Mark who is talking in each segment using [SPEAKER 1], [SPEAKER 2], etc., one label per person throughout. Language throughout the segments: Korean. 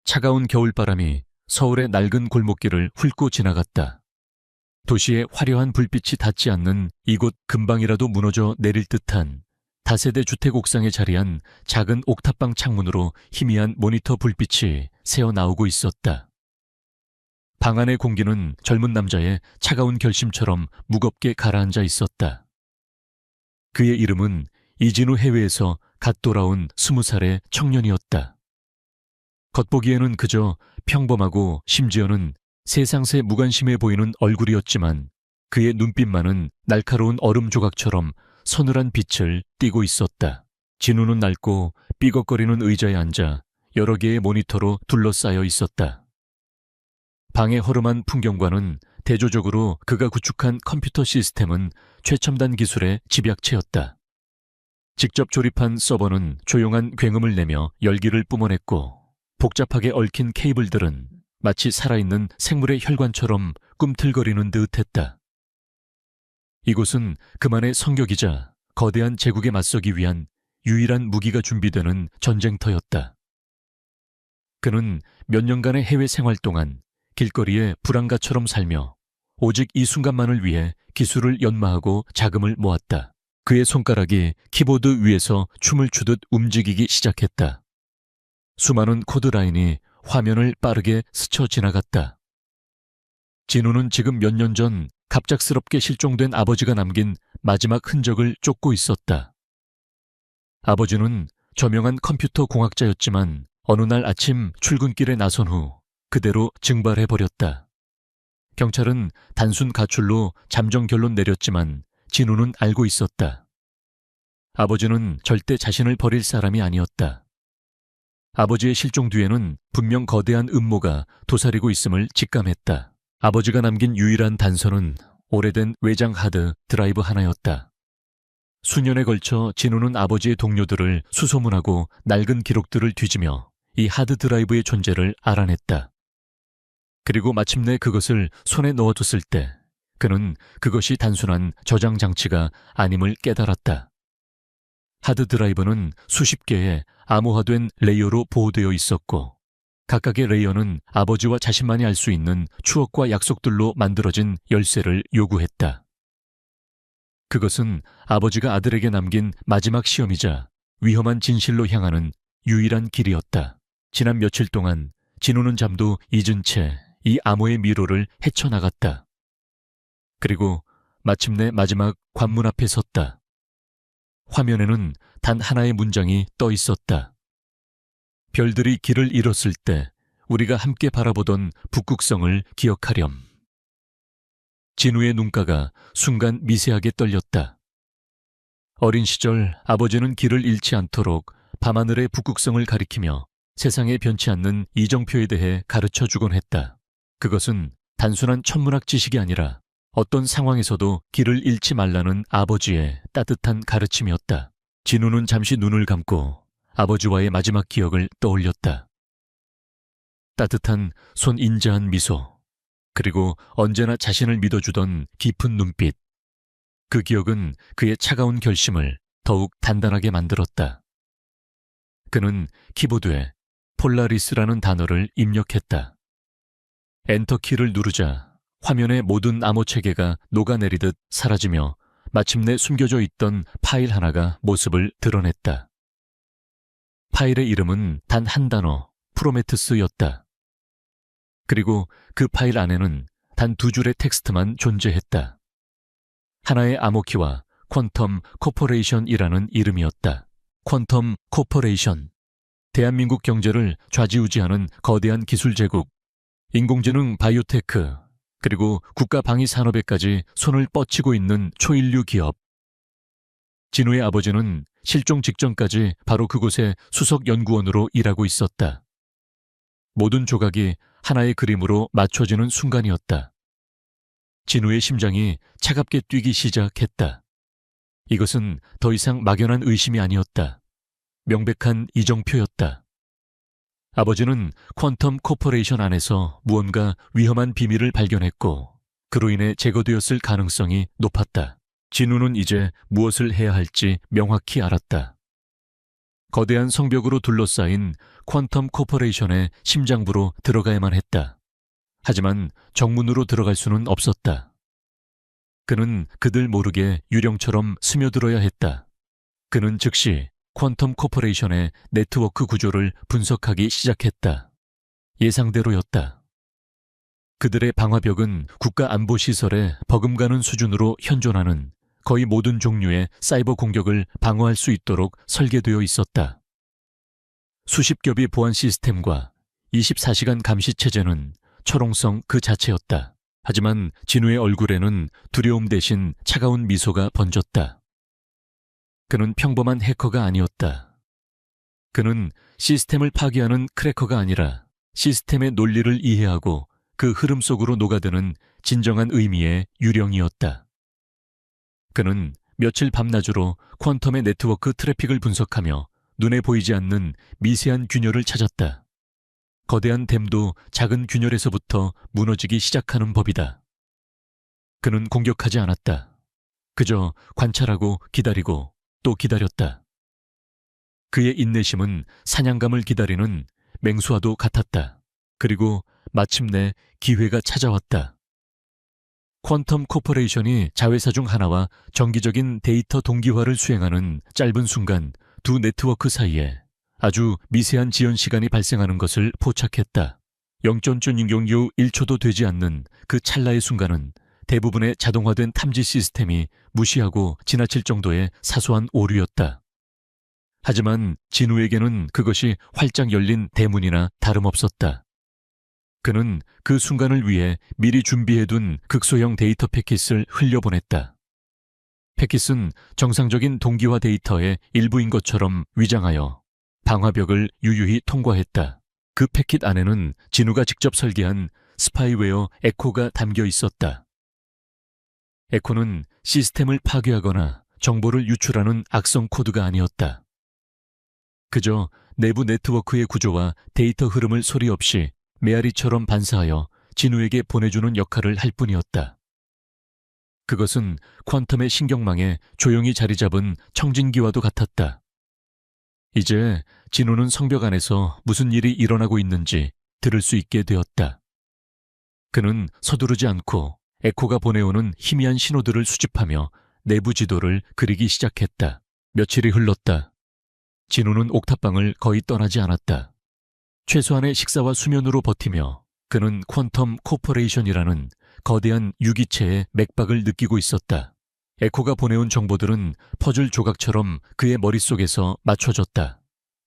[SPEAKER 1] 차가운 겨울바람이 서울의 낡은 골목길을 훑고 지나갔다. 도시의 화려한 불빛이 닿지 않는 이곳 금방이라도 무너져 내릴 듯한 다세대 주택 옥상에 자리한 작은 옥탑방 창문으로 희미한 모니터 불빛이 새어나오고 있었다. 방 안의 공기는 젊은 남자의 차가운 결심처럼 무겁게 가라앉아 있었다. 그의 이름은 이진우 해외에서 갓 돌아온 20살의 청년이었다. 겉보기에는 그저 평범하고 심지어는 세상새 무관심해 보이는 얼굴이었지만 그의 눈빛만은 날카로운 얼음 조각처럼 서늘한 빛을 띠고 있었다. 진우는 낡고 삐걱거리는 의자에 앉아 여러 개의 모니터로 둘러싸여 있었다. 방의 허름한 풍경과는 대조적으로 그가 구축한 컴퓨터 시스템은 최첨단 기술의 집약체였다. 직접 조립한 서버는 조용한 굉음을 내며 열기를 뿜어냈고 복잡하게 얽힌 케이블들은 마치 살아있는 생물의 혈관처럼 꿈틀거리는 듯했다. 이곳은 그만의 성격이자 거대한 제국에 맞서기 위한 유일한 무기가 준비되는 전쟁터였다. 그는 몇 년간의 해외 생활 동안 길거리에 불황가처럼 살며 오직 이 순간만을 위해 기술을 연마하고 자금을 모았다. 그의 손가락이 키보드 위에서 춤을 추듯 움직이기 시작했다. 수많은 코드 라인이 화면을 빠르게 스쳐 지나갔다. 진우는 지금 몇 년 전 갑작스럽게 실종된 아버지가 남긴 마지막 흔적을 쫓고 있었다. 아버지는 저명한 컴퓨터 공학자였지만 어느 날 아침 출근길에 나선 후 그대로 증발해버렸다. 경찰은 단순 가출로 잠정 결론 내렸지만 진우는 알고 있었다. 아버지는 절대 자신을 버릴 사람이 아니었다. 아버지의 실종 뒤에는 분명 거대한 음모가 도사리고 있음을 직감했다. 아버지가 남긴 유일한 단서는 오래된 외장 하드 드라이브 하나였다. 수년에 걸쳐 진우는 아버지의 동료들을 수소문하고 낡은 기록들을 뒤지며 이 하드 드라이브의 존재를 알아냈다. 그리고 마침내 그것을 손에 넣어뒀을 때 그는 그것이 단순한 저장 장치가 아님을 깨달았다. 하드 드라이브는 수십 개의 암호화된 레이어로 보호되어 있었고 각각의 레이어는 아버지와 자신만이 알 수 있는 추억과 약속들로 만들어진 열쇠를 요구했다. 그것은 아버지가 아들에게 남긴 마지막 시험이자 위험한 진실로 향하는 유일한 길이었다. 지난 며칠 동안 진우는 잠도 잊은 채 이 암호의 미로를 헤쳐나갔다. 그리고 마침내 마지막 관문 앞에 섰다. 화면에는 단 하나의 문장이 떠 있었다. 별들이 길을 잃었을 때 우리가 함께 바라보던 북극성을 기억하렴. 진우의 눈가가 순간 미세하게 떨렸다. 어린 시절 아버지는 길을 잃지 않도록 밤하늘의 북극성을 가리키며 세상에 변치 않는 이정표에 대해 가르쳐주곤 했다. 그것은 단순한 천문학 지식이 아니라 어떤 상황에서도 길을 잃지 말라는 아버지의 따뜻한 가르침이었다. 진우는 잠시 눈을 감고 아버지와의 마지막 기억을 떠올렸다. 따뜻한 손 인자한 미소, 그리고 언제나 자신을 믿어주던 깊은 눈빛. 그 기억은 그의 차가운 결심을 더욱 단단하게 만들었다. 그는 키보드에 폴라리스라는 단어를 입력했다. 엔터키를 누르자 화면의 모든 암호 체계가 녹아내리듯 사라지며 마침내 숨겨져 있던 파일 하나가 모습을 드러냈다. 파일의 이름은 단 한 단어, 프로메테스였다. 그리고 그 파일 안에는 단 두 줄의 텍스트만 존재했다. 하나의 암호키와 퀀텀 코퍼레이션이라는 이름이었다. 퀀텀 코퍼레이션, 대한민국 경제를 좌지우지하는 거대한 기술 제국, 인공지능 바이오테크, 그리고 국가 방위 산업에까지 손을 뻗치고 있는 초인류 기업. 진우의 아버지는 실종 직전까지 바로 그곳의 수석 연구원으로 일하고 있었다. 모든 조각이 하나의 그림으로 맞춰지는 순간이었다. 진우의 심장이 차갑게 뛰기 시작했다. 이것은 더 이상 막연한 의심이 아니었다. 명백한 이정표였다. 아버지는 퀀텀 코퍼레이션 안에서 무언가 위험한 비밀을 발견했고 그로 인해 제거되었을 가능성이 높았다. 진우는 이제 무엇을 해야 할지 명확히 알았다. 거대한 성벽으로 둘러싸인 퀀텀 코퍼레이션의 심장부로 들어가야만 했다. 하지만 정문으로 들어갈 수는 없었다. 그는 그들 모르게 유령처럼 스며들어야 했다. 그는 즉시 퀀텀 코퍼레이션의 네트워크 구조를 분석하기 시작했다. 예상대로였다. 그들의 방화벽은 국가안보시설에 버금가는 수준으로 현존하는 거의 모든 종류의 사이버 공격을 방어할 수 있도록 설계되어 있었다. 수십 겹의 보안 시스템과 24시간 감시 체제는 철옹성 그 자체였다. 하지만 진우의 얼굴에는 두려움 대신 차가운 미소가 번졌다. 그는 평범한 해커가 아니었다. 그는 시스템을 파괴하는 크래커가 아니라 시스템의 논리를 이해하고 그 흐름 속으로 녹아드는 진정한 의미의 유령이었다. 그는 며칠 밤낮으로 퀀텀의 네트워크 트래픽을 분석하며 눈에 보이지 않는 미세한 균열을 찾았다. 거대한 댐도 작은 균열에서부터 무너지기 시작하는 법이다. 그는 공격하지 않았다. 그저 관찰하고 기다리고 또 기다렸다. 그의 인내심은 사냥감을 기다리는 맹수와도 같았다. 그리고 마침내 기회가 찾아왔다. 퀀텀 코퍼레이션이 자회사 중 하나와 정기적인 데이터 동기화를 수행하는 짧은 순간 두 네트워크 사이에 아주 미세한 지연 시간이 발생하는 것을 포착했다. 0.006 1초도 되지 않는 그 찰나의 순간은 대부분의 자동화된 탐지 시스템이 무시하고 지나칠 정도의 사소한 오류였다. 하지만 진우에게는 그것이 활짝 열린 대문이나 다름없었다. 그는 그 순간을 위해 미리 준비해둔 극소형 데이터 패킷을 흘려보냈다. 패킷은 정상적인 동기화 데이터의 일부인 것처럼 위장하여 방화벽을 유유히 통과했다. 그 패킷 안에는 진우가 직접 설계한 스파이웨어 에코가 담겨 있었다. 에코는 시스템을 파괴하거나 정보를 유출하는 악성 코드가 아니었다. 그저 내부 네트워크의 구조와 데이터 흐름을 소리 없이 메아리처럼 반사하여 진우에게 보내주는 역할을 할 뿐이었다. 그것은 퀀텀의 신경망에 조용히 자리 잡은 청진기와도 같았다. 이제 진우는 성벽 안에서 무슨 일이 일어나고 있는지 들을 수 있게 되었다. 그는 서두르지 않고 에코가 보내오는 희미한 신호들을 수집하며 내부 지도를 그리기 시작했다. 며칠이 흘렀다. 진우는 옥탑방을 거의 떠나지 않았다. 최소한의 식사와 수면으로 버티며 그는 퀀텀 코퍼레이션이라는 거대한 유기체의 맥박을 느끼고 있었다. 에코가 보내온 정보들은 퍼즐 조각처럼 그의 머릿속에서 맞춰졌다.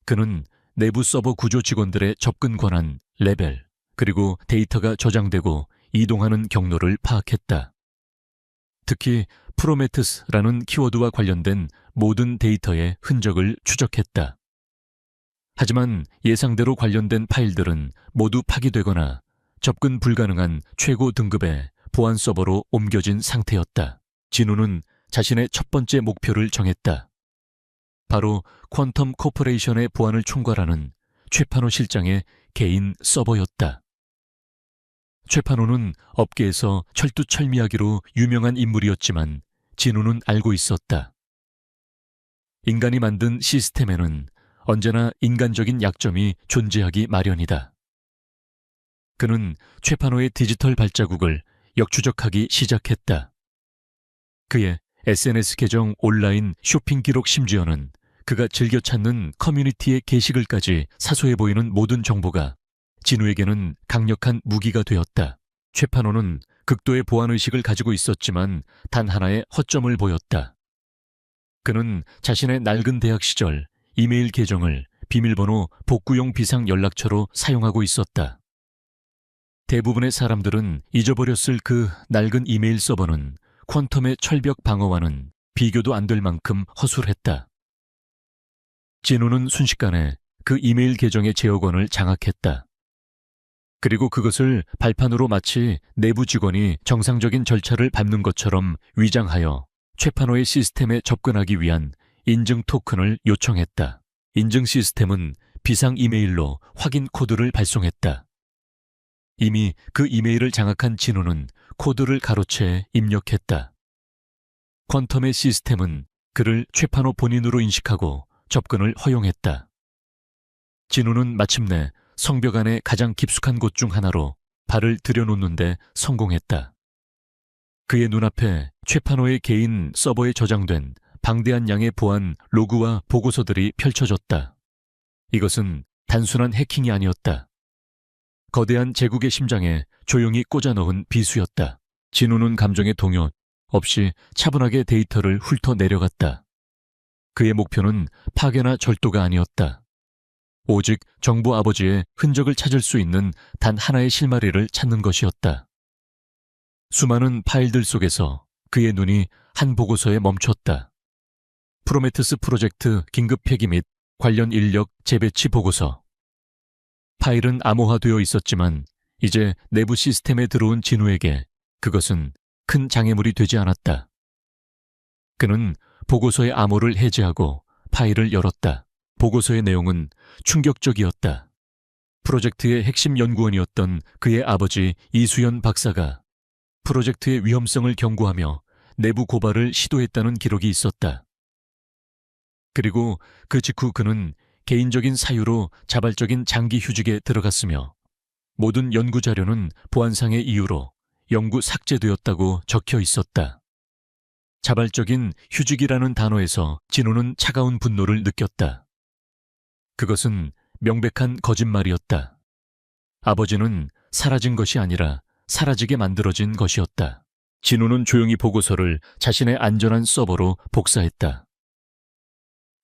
[SPEAKER 1] 그는 내부 서버 구조 직원들의 접근 권한, 레벨, 그리고 데이터가 저장되고 이동하는 경로를 파악했다. 특히 프로메테스라는 키워드와 관련된 모든 데이터의 흔적을 추적했다. 하지만 예상대로 관련된 파일들은 모두 파기되거나 접근 불가능한 최고 등급의 보안 서버로 옮겨진 상태였다. 진우는 자신의 첫 번째 목표를 정했다. 바로 퀀텀 코퍼레이션의 보안을 총괄하는 최판호 실장의 개인 서버였다. 최판호는 업계에서 철두철미하기로 유명한 인물이었지만 진우는 알고 있었다. 인간이 만든 시스템에는 언제나 인간적인 약점이 존재하기 마련이다. 그는 최판호의 디지털 발자국을 역추적하기 시작했다. 그의 SNS 계정 온라인 쇼핑 기록 심지어는 그가 즐겨 찾는 커뮤니티의 게시글까지 사소해 보이는 모든 정보가 진우에게는 강력한 무기가 되었다. 최판호는 극도의 보안의식을 가지고 있었지만 단 하나의 허점을 보였다. 그는 자신의 낡은 대학 시절 이메일 계정을 비밀번호 복구용 비상 연락처로 사용하고 있었다. 대부분의 사람들은 잊어버렸을 그 낡은 이메일 서버는 퀀텀의 철벽 방어와는 비교도 안 될 만큼 허술했다. 진우는 순식간에 그 이메일 계정의 제어권을 장악했다. 그리고 그것을 발판으로 마치 내부 직원이 정상적인 절차를 밟는 것처럼 위장하여 최판호의 시스템에 접근하기 위한 인증 토큰을 요청했다. 인증 시스템은 비상 이메일로 확인 코드를 발송했다. 이미 그 이메일을 장악한 진우는 코드를 가로채 입력했다. 퀀텀의 시스템은 그를 최판호 본인으로 인식하고 접근을 허용했다. 진우는 마침내 성벽 안의 가장 깊숙한 곳 중 하나로 발을 들여놓는데 성공했다. 그의 눈앞에 최판호의 개인 서버에 저장된 방대한 양의 보안 로그와 보고서들이 펼쳐졌다. 이것은 단순한 해킹이 아니었다. 거대한 제국의 심장에 조용히 꽂아 넣은 비수였다. 진우는 감정의 동요 없이 차분하게 데이터를 훑어 내려갔다. 그의 목표는 파괴나 절도가 아니었다. 오직 정부 아버지의 흔적을 찾을 수 있는 단 하나의 실마리를 찾는 것이었다. 수많은 파일들 속에서 그의 눈이 한 보고서에 멈췄다. 프로메테스 프로젝트 긴급 폐기 및 관련 인력 재배치 보고서. 파일은 암호화되어 있었지만 이제 내부 시스템에 들어온 진우에게 그것은 큰 장애물이 되지 않았다. 그는 보고서의 암호를 해제하고 파일을 열었다. 보고서의 내용은 충격적이었다. 프로젝트의 핵심 연구원이었던 그의 아버지 이수연 박사가 프로젝트의 위험성을 경고하며 내부 고발을 시도했다는 기록이 있었다. 그리고 그 직후 그는 개인적인 사유로 자발적인 장기 휴직에 들어갔으며 모든 연구 자료는 보안상의 이유로 영구 삭제되었다고 적혀 있었다. 자발적인 휴직이라는 단어에서 진우는 차가운 분노를 느꼈다. 그것은 명백한 거짓말이었다. 아버지는 사라진 것이 아니라 사라지게 만들어진 것이었다. 진우는 조용히 보고서를 자신의 안전한 서버로 복사했다.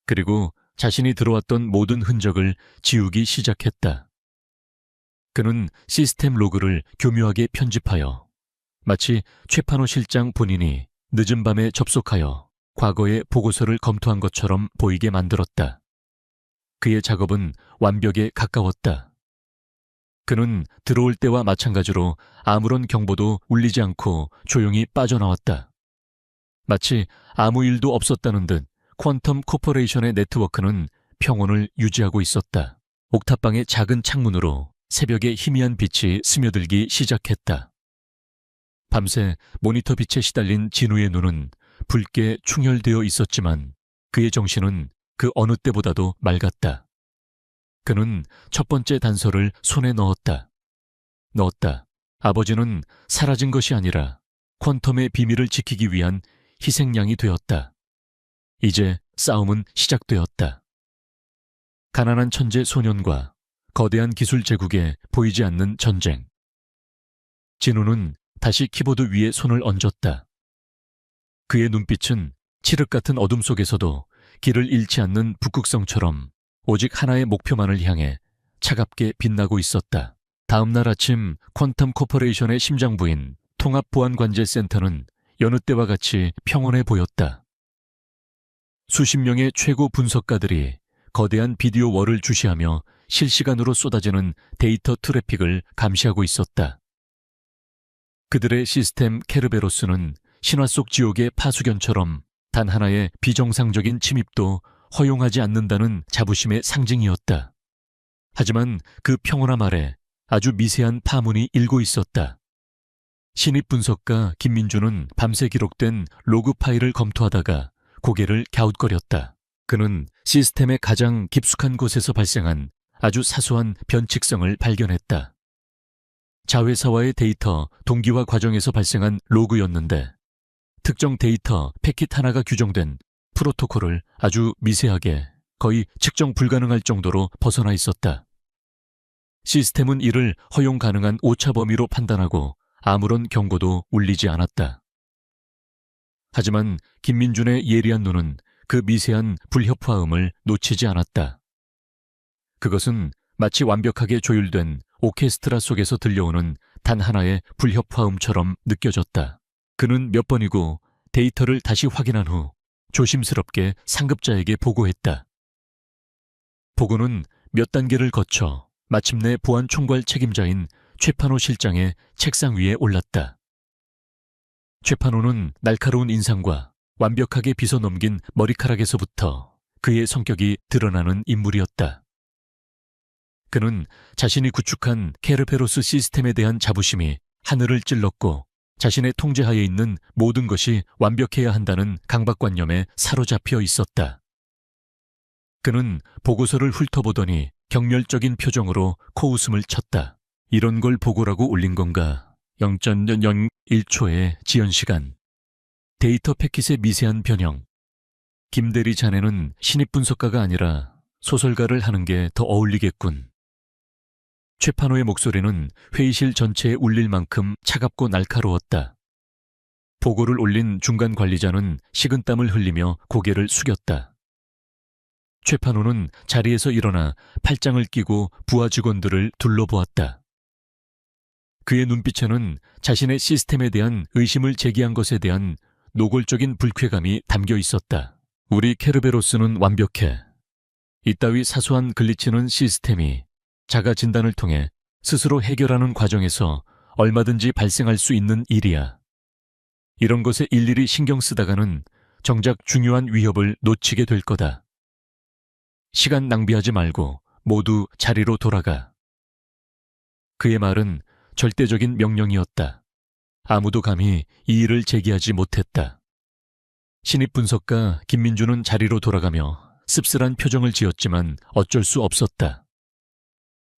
[SPEAKER 1] 그리고 자신이 들어왔던 모든 흔적을 지우기 시작했다. 그는 시스템 로그를 교묘하게 편집하여 마치 최판호 실장 본인이 늦은 밤에 접속하여 과거의 보고서를 검토한 것처럼 보이게 만들었다. 그의 작업은 완벽에 가까웠다. 그는 들어올 때와 마찬가지로 아무런 경보도 울리지 않고 조용히 빠져나왔다. 마치 아무 일도 없었다는 듯 퀀텀 코퍼레이션의 네트워크는 평온을 유지하고 있었다. 옥탑방의 작은 창문으로 새벽의 희미한 빛이 스며들기 시작했다. 밤새 모니터 빛에 시달린 진우의 눈은 붉게 충혈되어 있었지만 그의 정신은 그 어느 때보다도 맑았다. 그는 첫 번째 단서를 손에 넣었다. 아버지는 사라진 것이 아니라 퀀텀의 비밀을 지키기 위한 희생양이 되었다. 이제 싸움은 시작되었다. 가난한 천재 소년과 거대한 기술 제국에 보이지 않는 전쟁. 진우는 다시 키보드 위에 손을 얹었다. 그의 눈빛은 칠흑 같은 어둠 속에서도 길을 잃지 않는 북극성처럼 오직 하나의 목표만을 향해 차갑게 빛나고 있었다. 다음 날 아침 퀀텀 코퍼레이션의 심장부인 통합보안관제센터는 여느 때와 같이 평온해 보였다. 수십 명의 최고 분석가들이 거대한 비디오 월을 주시하며 실시간으로 쏟아지는 데이터 트래픽을 감시하고 있었다. 그들의 시스템 케르베로스는 신화 속 지옥의 파수견처럼 단 하나의 비정상적인 침입도 허용하지 않는다는 자부심의 상징이었다. 하지만 그 평온함 아래 아주 미세한 파문이 일고 있었다. 신입 분석가 김민주는 밤새 기록된 로그 파일을 검토하다가 고개를 갸웃거렸다. 그는 시스템의 가장 깊숙한 곳에서 발생한 아주 사소한 변칙성을 발견했다. 자회사와의 데이터 동기화 과정에서 발생한 로그였는데 특정 데이터 패킷 하나가 규정된 프로토콜을 아주 미세하게 거의 측정 불가능할 정도로 벗어나 있었다. 시스템은 이를 허용 가능한 오차 범위로 판단하고 아무런 경고도 울리지 않았다. 하지만 김민준의 예리한 눈은 그 미세한 불협화음을 놓치지 않았다. 그것은 마치 완벽하게 조율된 오케스트라 속에서 들려오는 단 하나의 불협화음처럼 느껴졌다. 그는 몇 번이고 데이터를 다시 확인한 후 조심스럽게 상급자에게 보고했다. 보고는 몇 단계를 거쳐 마침내 보안 총괄 책임자인 최판호 실장의 책상 위에 올랐다. 최판호는 날카로운 인상과 완벽하게 빗어 넘긴 머리카락에서부터 그의 성격이 드러나는 인물이었다. 그는 자신이 구축한 케르베로스 시스템에 대한 자부심이 하늘을 찔렀고 자신의 통제하에 있는 모든 것이 완벽해야 한다는 강박관념에 사로잡혀 있었다. 그는 보고서를 훑어보더니 경멸적인 표정으로 코웃음을 쳤다. 이런 걸 보고라고 올린 건가? 0.01초의 지연시간. 데이터 패킷의 미세한 변형. 김대리 자네는 신입분석가가 아니라 소설가를 하는 게 더 어울리겠군. 최판호의 목소리는 회의실 전체에 울릴 만큼 차갑고 날카로웠다. 보고를 올린 중간 관리자는 식은땀을 흘리며 고개를 숙였다. 최판호는 자리에서 일어나 팔짱을 끼고 부하 직원들을 둘러보았다. 그의 눈빛에는 자신의 시스템에 대한 의심을 제기한 것에 대한 노골적인 불쾌감이 담겨 있었다. 우리 케르베로스는 완벽해. 이따위 사소한 글리치는 시스템이 자가 진단을 통해 스스로 해결하는 과정에서 얼마든지 발생할 수 있는 일이야. 이런 것에 일일이 신경 쓰다가는 정작 중요한 위협을 놓치게 될 거다. 시간 낭비하지 말고 모두 자리로 돌아가. 그의 말은 절대적인 명령이었다. 아무도 감히 이의를 제기하지 못했다. 신입 분석가 김민주는 자리로 돌아가며 씁쓸한 표정을 지었지만 어쩔 수 없었다.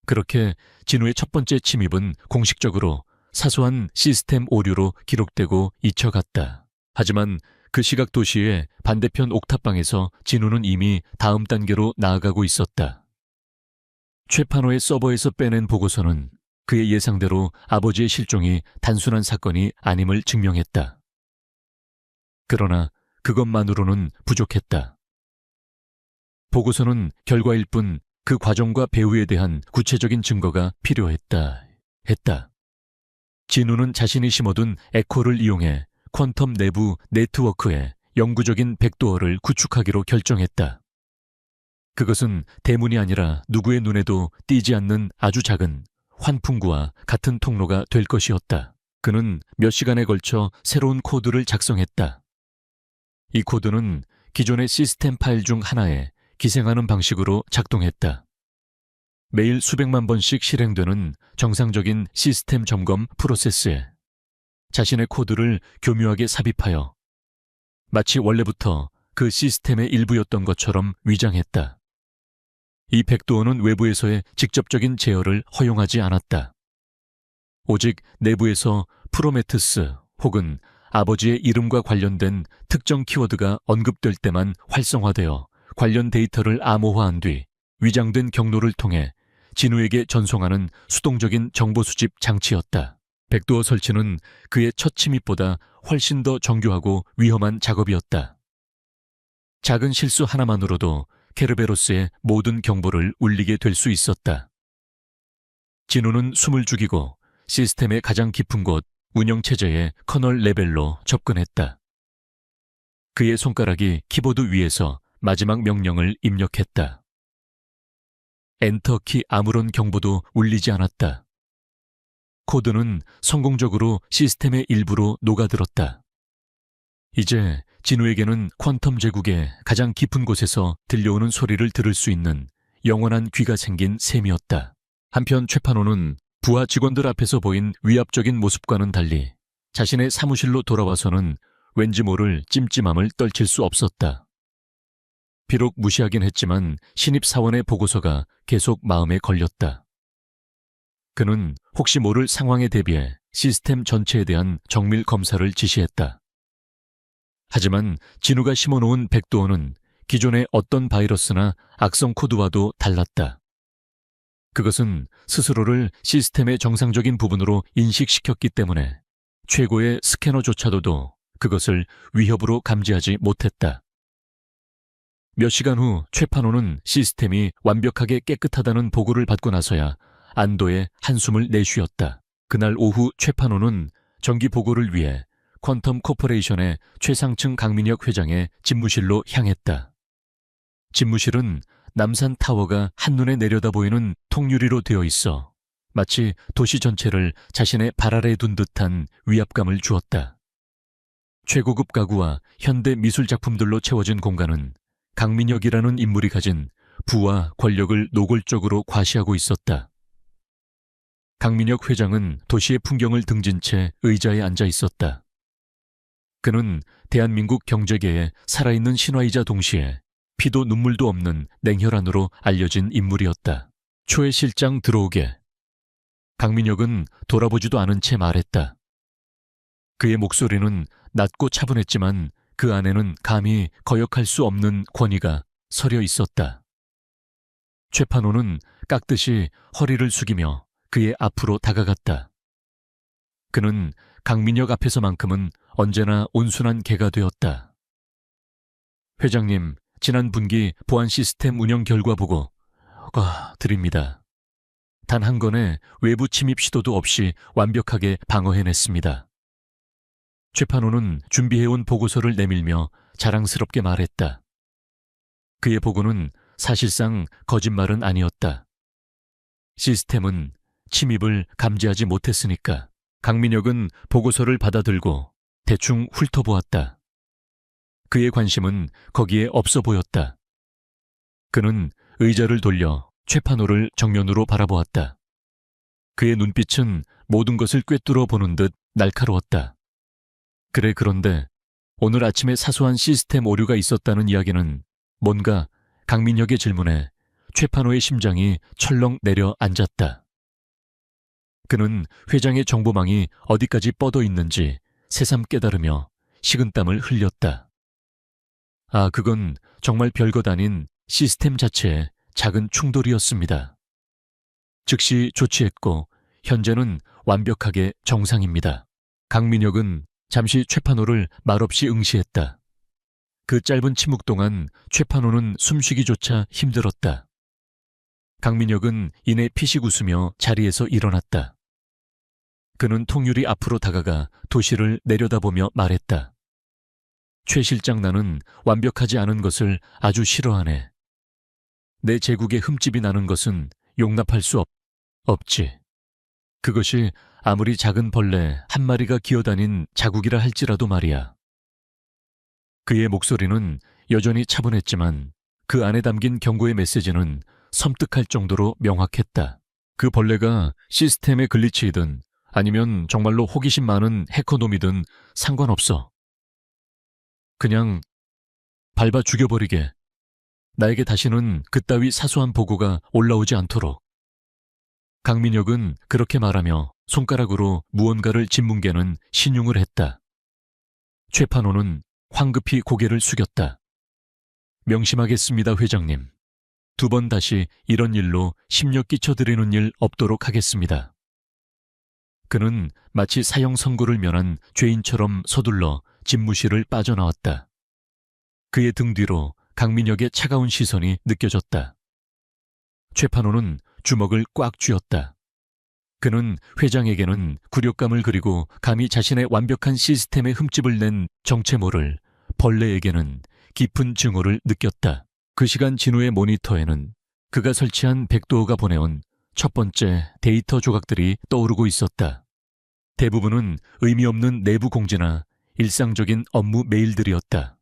[SPEAKER 1] 그렇게 진우의 첫 번째 침입은 공식적으로 사소한 시스템 오류로 기록되고 잊혀갔다. 하지만 그 시각 도시의 반대편 옥탑방에서 진우는 이미 다음 단계로 나아가고 있었다. 최판호의 서버에서 빼낸 보고서는 그의 예상대로 아버지의 실종이 단순한 사건이 아님을 증명했다. 그러나 그것만으로는 부족했다. 보고서는 결과일 뿐 그 과정과 배후에 대한 구체적인 증거가 필요했다. 진우는 자신이 심어둔 에코를 이용해 퀀텀 내부 네트워크에 영구적인 백도어를 구축하기로 결정했다. 그것은 대문이 아니라 누구의 눈에도 띄지 않는 아주 작은 환풍구와 같은 통로가 될 것이었다. 그는 몇 시간에 걸쳐 새로운 코드를 작성했다. 이 코드는 기존의 시스템 파일 중 하나에 기생하는 방식으로 작동했다. 매일 수백만 번씩 실행되는 정상적인 시스템 점검 프로세스에 자신의 코드를 교묘하게 삽입하여 마치 원래부터 그 시스템의 일부였던 것처럼 위장했다. 이 백도어는 외부에서의 직접적인 제어를 허용하지 않았다. 오직 내부에서 프로메테스 혹은 아버지의 이름과 관련된 특정 키워드가 언급될 때만 활성화되어 관련 데이터를 암호화한 뒤 위장된 경로를 통해 진우에게 전송하는 수동적인 정보 수집 장치였다. 백도어 설치는 그의 첫 침입보다 훨씬 더 정교하고 위험한 작업이었다. 작은 실수 하나만으로도 케르베로스의 모든 경보를 울리게 될 수 있었다. 진우는 숨을 죽이고 시스템의 가장 깊은 곳 운영체제의 커널 레벨로 접근했다. 그의 손가락이 키보드 위에서 마지막 명령을 입력했다. 엔터키 아무런 경보도 울리지 않았다. 코드는 성공적으로 시스템의 일부로 녹아들었다. 이제 진우에게는 퀀텀 제국의 가장 깊은 곳에서 들려오는 소리를 들을 수 있는 영원한 귀가 생긴 셈이었다. 한편 최판호는 부하 직원들 앞에서 보인 위압적인 모습과는 달리 자신의 사무실로 돌아와서는 왠지 모를 찜찜함을 떨칠 수 없었다. 비록 무시하긴 했지만 신입사원의 보고서가 계속 마음에 걸렸다. 그는 혹시 모를 상황에 대비해 시스템 전체에 대한 정밀 검사를 지시했다. 하지만 진우가 심어놓은 백도어는 기존의 어떤 바이러스나 악성 코드와도 달랐다. 그것은 스스로를 시스템의 정상적인 부분으로 인식시켰기 때문에 최고의 스캐너조차도 그것을 위협으로 감지하지 못했다. 몇 시간 후 최판호는 시스템이 완벽하게 깨끗하다는 보고를 받고 나서야 안도의 한숨을 내쉬었다. 그날 오후 최판호는 정기 보고를 위해 퀀텀 코퍼레이션의 최상층 강민혁 회장의 집무실로 향했다. 집무실은 남산 타워가 한눈에 내려다 보이는 통유리로 되어 있어 마치 도시 전체를 자신의 발 아래에 둔 듯한 위압감을 주었다. 최고급 가구와 현대 미술 작품들로 채워진 공간은 강민혁이라는 인물이 가진 부와 권력을 노골적으로 과시하고 있었다. 강민혁 회장은 도시의 풍경을 등진 채 의자에 앉아 있었다. 그는 대한민국 경제계의 살아있는 신화이자 동시에 피도 눈물도 없는 냉혈한으로 알려진 인물이었다. 초의 실장 들어오게. 강민혁은 돌아보지도 않은 채 말했다. 그의 목소리는 낮고 차분했지만 그 안에는 감히 거역할 수 없는 권위가 서려 있었다. 최판호는 깍듯이 허리를 숙이며 그의 앞으로 다가갔다. 그는 강민혁 앞에서만큼은 언제나 온순한 개가 되었다. 회장님, 지난 분기 보안 시스템 운영 결과 보고 드립니다. 단 한 건의 외부 침입 시도도 없이 완벽하게 방어해냈습니다. 최판호는 준비해온 보고서를 내밀며 자랑스럽게 말했다. 그의 보고는 사실상 거짓말은 아니었다. 시스템은 침입을 감지하지 못했으니까. 강민혁은 보고서를 받아들고 대충 훑어보았다. 그의 관심은 거기에 없어 보였다. 그는 의자를 돌려 최판호를 정면으로 바라보았다. 그의 눈빛은 모든 것을 꿰뚫어 보는 듯 날카로웠다. 그래, 그런데 오늘 아침에 사소한 시스템 오류가 있었다는 이야기는 뭔가 강민혁의 질문에 최판호의 심장이 철렁 내려앉았다. 그는 회장의 정보망이 어디까지 뻗어 있는지 새삼 깨달으며 식은땀을 흘렸다. 그건 정말 별것 아닌 시스템 자체의 작은 충돌이었습니다. 즉시 조치했고 현재는 완벽하게 정상입니다. 강민혁은 잠시 최판호를 말없이 응시했다. 그 짧은 침묵 동안 최판호는 숨쉬기조차 힘들었다. 강민혁은 이내 피식 웃으며 자리에서 일어났다. 그는 통유리 앞으로 다가가 도시를 내려다보며 말했다. 최 실장, 나는 완벽하지 않은 것을 아주 싫어하네. 내 제국에 흠집이 나는 것은 용납할 수 없지. 그것이 아무리 작은 벌레 한 마리가 기어다닌 자국이라 할지라도 말이야. 그의 목소리는 여전히 차분했지만 그 안에 담긴 경고의 메시지는 섬뜩할 정도로 명확했다. 그 벌레가 시스템의 글리치이든 아니면 정말로 호기심 많은 해커놈이든 상관없어. 그냥 밟아 죽여버리게. 나에게 다시는 그따위 사소한 보고가 올라오지 않도록. 강민혁은 그렇게 말하며 손가락으로 무언가를 짓뭉개는 신용을 했다. 최판호는 황급히 고개를 숙였다. 명심하겠습니다, 회장님. 2번 다시 이런 일로 심려 끼쳐드리는 일 없도록 하겠습니다. 그는 마치 사형 선고를 면한 죄인처럼 서둘러 집무실을 빠져나왔다. 그의 등 뒤로 강민혁의 차가운 시선이 느껴졌다. 최판호는 주먹을 꽉 쥐었다. 그는 회장에게는 굴욕감을 그리고 감히 자신의 완벽한 시스템에 흠집을 낸 정체 모를 벌레에게는 깊은 증오를 느꼈다. 그 시간 진우의 모니터에는 그가 설치한 백도어가 보내온 첫 번째 데이터 조각들이 떠오르고 있었다. 대부분은 의미 없는 내부 공지나 일상적인 업무 메일들이었다.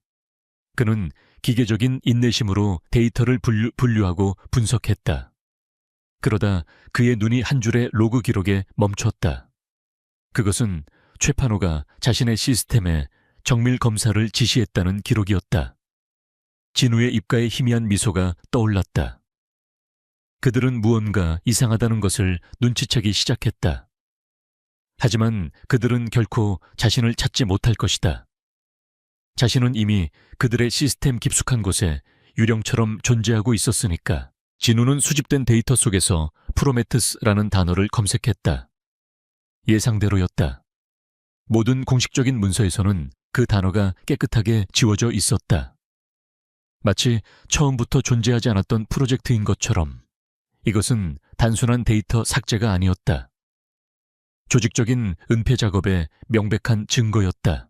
[SPEAKER 1] 그는 기계적인 인내심으로 데이터를 분류하고 분석했다. 그러다 그의 눈이 한 줄의 로그 기록에 멈췄다. 그것은 최판호가 자신의 시스템에 정밀 검사를 지시했다는 기록이었다. 진우의 입가에 희미한 미소가 떠올랐다. 그들은 무언가 이상하다는 것을 눈치채기 시작했다. 하지만 그들은 결코 자신을 찾지 못할 것이다. 자신은 이미 그들의 시스템 깊숙한 곳에 유령처럼 존재하고 있었으니까. 진우는 수집된 데이터 속에서 프로메테스라는 단어를 검색했다. 예상대로였다. 모든 공식적인 문서에서는 그 단어가 깨끗하게 지워져 있었다. 마치 처음부터 존재하지 않았던 프로젝트인 것처럼. 이것은 단순한 데이터 삭제가 아니었다. 조직적인 은폐 작업의 명백한 증거였다.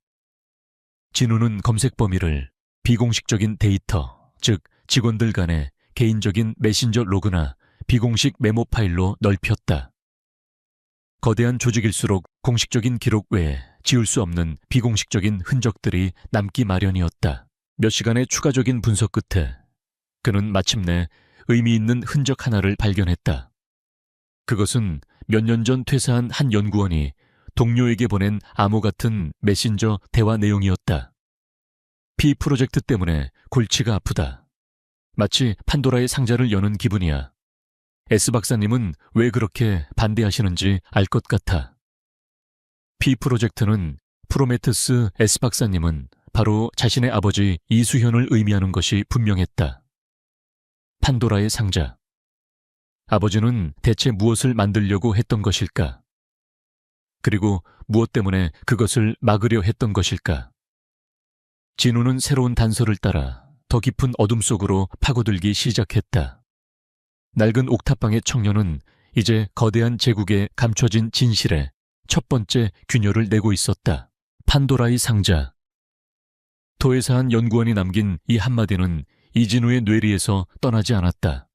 [SPEAKER 1] 진우는 검색 범위를 비공식적인 데이터, 즉 직원들 간의 개인적인 메신저 로그나 비공식 메모 파일로 넓혔다. 거대한 조직일수록 공식적인 기록 외에 지울 수 없는 비공식적인 흔적들이 남기 마련이었다. 몇 시간의 추가적인 분석 끝에 그는 마침내 의미 있는 흔적 하나를 발견했다. 그것은 몇 년 전 퇴사한 한 연구원이 동료에게 보낸 암호 같은 메신저 대화 내용이었다. P 프로젝트 때문에 골치가 아프다. 마치 판도라의 상자를 여는 기분이야. S 박사님은 왜 그렇게 반대하시는지 알 것 같아. P 프로젝트는 프로메테우스 S 박사님은 바로 자신의 아버지 이수현을 의미하는 것이 분명했다. 판도라의 상자. 아버지는 대체 무엇을 만들려고 했던 것일까? 그리고 무엇 때문에 그것을 막으려 했던 것일까? 진우는 새로운 단서를 따라 더 깊은 어둠 속으로 파고들기 시작했다. 낡은 옥탑방의 청년은 이제 거대한 제국에 감춰진 진실에 첫 번째 균열을 내고 있었다. 판도라의 상자. 도에사한 연구원이 남긴 이 한마디는 이진우의 뇌리에서 떠나지 않았다.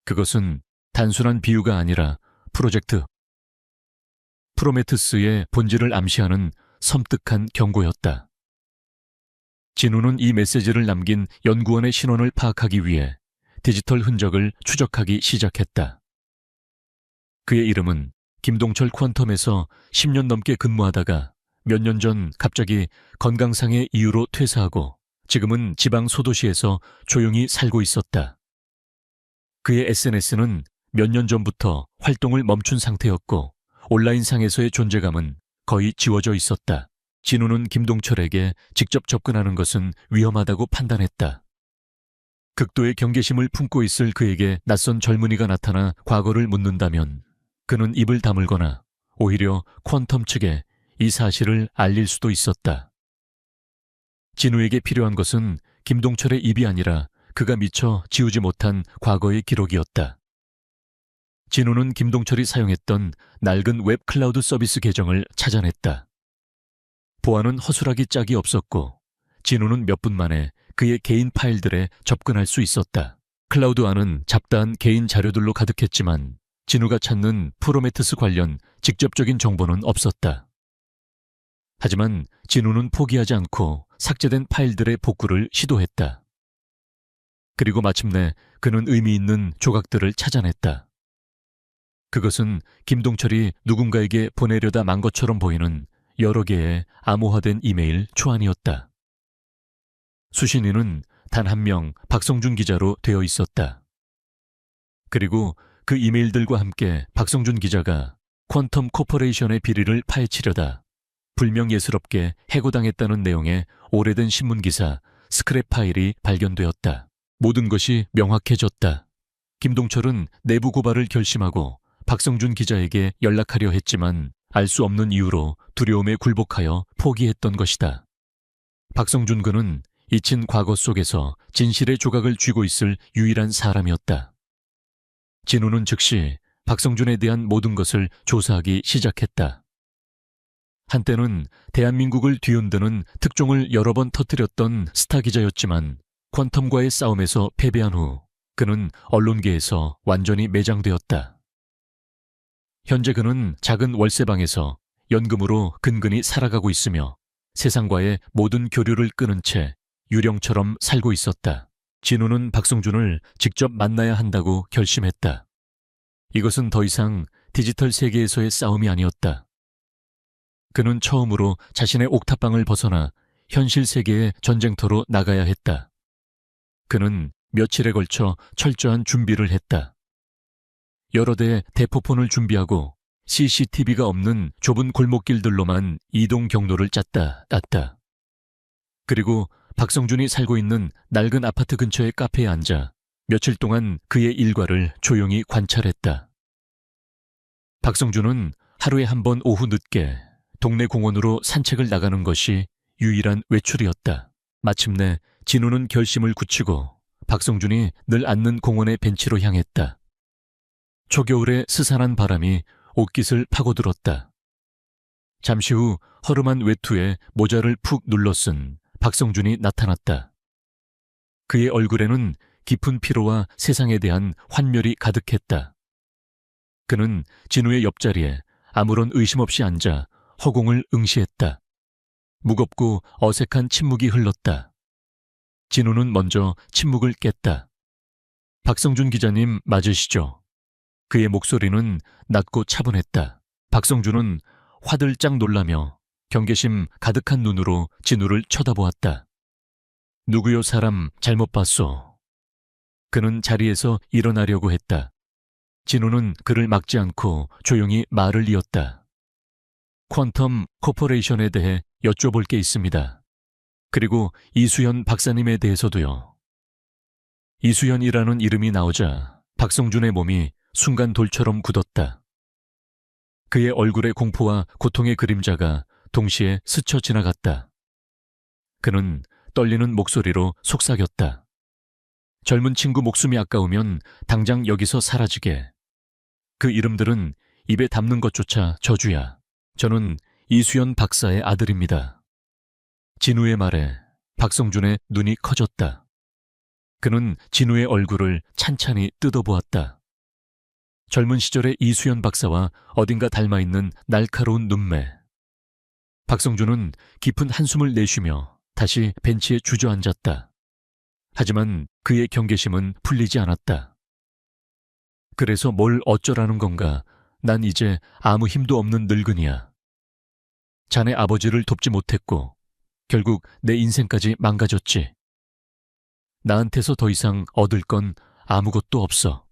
[SPEAKER 1] 그것은 단순한 비유가 아니라 프로젝트 프로메테우스의 본질을 암시하는 섬뜩한 경고였다. 진우는 이 메시지를 남긴 연구원의 신원을 파악하기 위해 디지털 흔적을 추적하기 시작했다. 그의 이름은 김동철 퀀텀에서 10년 넘게 근무하다가 몇 년 전 갑자기 건강상의 이유로 퇴사하고 지금은 지방 소도시에서 조용히 살고 있었다. 그의 SNS는 몇 년 전부터 활동을 멈춘 상태였고 온라인상에서의 존재감은 거의 지워져 있었다. 진우는 김동철에게 직접 접근하는 것은 위험하다고 판단했다. 극도의 경계심을 품고 있을 그에게 낯선 젊은이가 나타나 과거를 묻는다면 그는 입을 다물거나 오히려 퀀텀 측에 이 사실을 알릴 수도 있었다. 진우에게 필요한 것은 김동철의 입이 아니라 그가 미처 지우지 못한 과거의 기록이었다. 진우는 김동철이 사용했던 낡은 웹 클라우드 서비스 계정을 찾아냈다. 보안은 허술하기 짝이 없었고 진우는 몇 분 만에 그의 개인 파일들에 접근할 수 있었다. 클라우드 안은 잡다한 개인 자료들로 가득했지만 진우가 찾는 프로메테우스 관련 직접적인 정보는 없었다. 하지만 진우는 포기하지 않고 삭제된 파일들의 복구를 시도했다. 그리고 마침내 그는 의미 있는 조각들을 찾아냈다. 그것은 김동철이 누군가에게 보내려다 만 것처럼 보이는 여러 개의 암호화된 이메일 초안이었다. 수신인은 단 한 명 박성준 기자로 되어 있었다. 그리고 그 이메일들과 함께 박성준 기자가 퀀텀 코퍼레이션의 비리를 파헤치려다 불명예스럽게 해고당했다는 내용의 오래된 신문기사 스크랩 파일이 발견되었다. 모든 것이 명확해졌다. 김동철은 내부 고발을 결심하고 박성준 기자에게 연락하려 했지만 알 수 없는 이유로 두려움에 굴복하여 포기했던 것이다. 박성준 그는 잊힌 과거 속에서 진실의 조각을 쥐고 있을 유일한 사람이었다. 진우는 즉시 박성준에 대한 모든 것을 조사하기 시작했다. 한때는 대한민국을 뒤흔드는 특종을 여러 번 터뜨렸던 스타 기자였지만 퀀텀과의 싸움에서 패배한 후 그는 언론계에서 완전히 매장되었다. 현재 그는 작은 월세방에서 연금으로 근근히 살아가고 있으며 세상과의 모든 교류를 끊은 채 유령처럼 살고 있었다. 진우는 박성준을 직접 만나야 한다고 결심했다. 이것은 더 이상 디지털 세계에서의 싸움이 아니었다. 그는 처음으로 자신의 옥탑방을 벗어나 현실 세계의 전쟁터로 나가야 했다. 그는 며칠에 걸쳐 철저한 준비를 했다. 여러 대의 대포폰을 준비하고 CCTV가 없는 좁은 골목길들로만 이동 경로를 짰다. 그리고 박성준이 살고 있는 낡은 아파트 근처의 카페에 앉아 며칠 동안 그의 일과를 조용히 관찰했다. 박성준은 하루에 한 번 오후 늦게 동네 공원으로 산책을 나가는 것이 유일한 외출이었다. 마침내 진우는 결심을 굳히고 박성준이 늘 앉는 공원의 벤치로 향했다. 초겨울의 스산한 바람이 옷깃을 파고들었다. 잠시 후 허름한 외투에 모자를 푹 눌러쓴 박성준이 나타났다. 그의 얼굴에는 깊은 피로와 세상에 대한 환멸이 가득했다. 그는 진우의 옆자리에 아무런 의심 없이 앉아 허공을 응시했다. 무겁고 어색한 침묵이 흘렀다. 진우는 먼저 침묵을 깼다. 박성준 기자님 맞으시죠? 그의 목소리는 낮고 차분했다. 박성준은 화들짝 놀라며 경계심 가득한 눈으로 진우를 쳐다보았다. 누구요 사람 잘못 봤소. 그는 자리에서 일어나려고 했다. 진우는 그를 막지 않고 조용히 말을 이었다. 퀀텀 코퍼레이션에 대해 여쭤볼 게 있습니다. 그리고 이수연 박사님에 대해서도요. 이수연이라는 이름이 나오자 박성준의 몸이 순간 돌처럼 굳었다. 그의 얼굴의 공포와 고통의 그림자가 동시에 스쳐 지나갔다. 그는 떨리는 목소리로 속삭였다. 젊은 친구 목숨이 아까우면 당장 여기서 사라지게. 그 이름들은 입에 담는 것조차 저주야. 저는 이수연 박사의 아들입니다. 진우의 말에 박성준의 눈이 커졌다. 그는 진우의 얼굴을 찬찬히 뜯어보았다. 젊은 시절의 이수연 박사와 어딘가 닮아있는 날카로운 눈매. 박성준은 깊은 한숨을 내쉬며 다시 벤치에 주저앉았다. 하지만 그의 경계심은 풀리지 않았다. 그래서 뭘 어쩌라는 건가? 난 이제 아무 힘도 없는 늙은이야. 자네 아버지를 돕지 못했고 결국 내 인생까지 망가졌지. 나한테서 더 이상 얻을 건 아무것도 없어.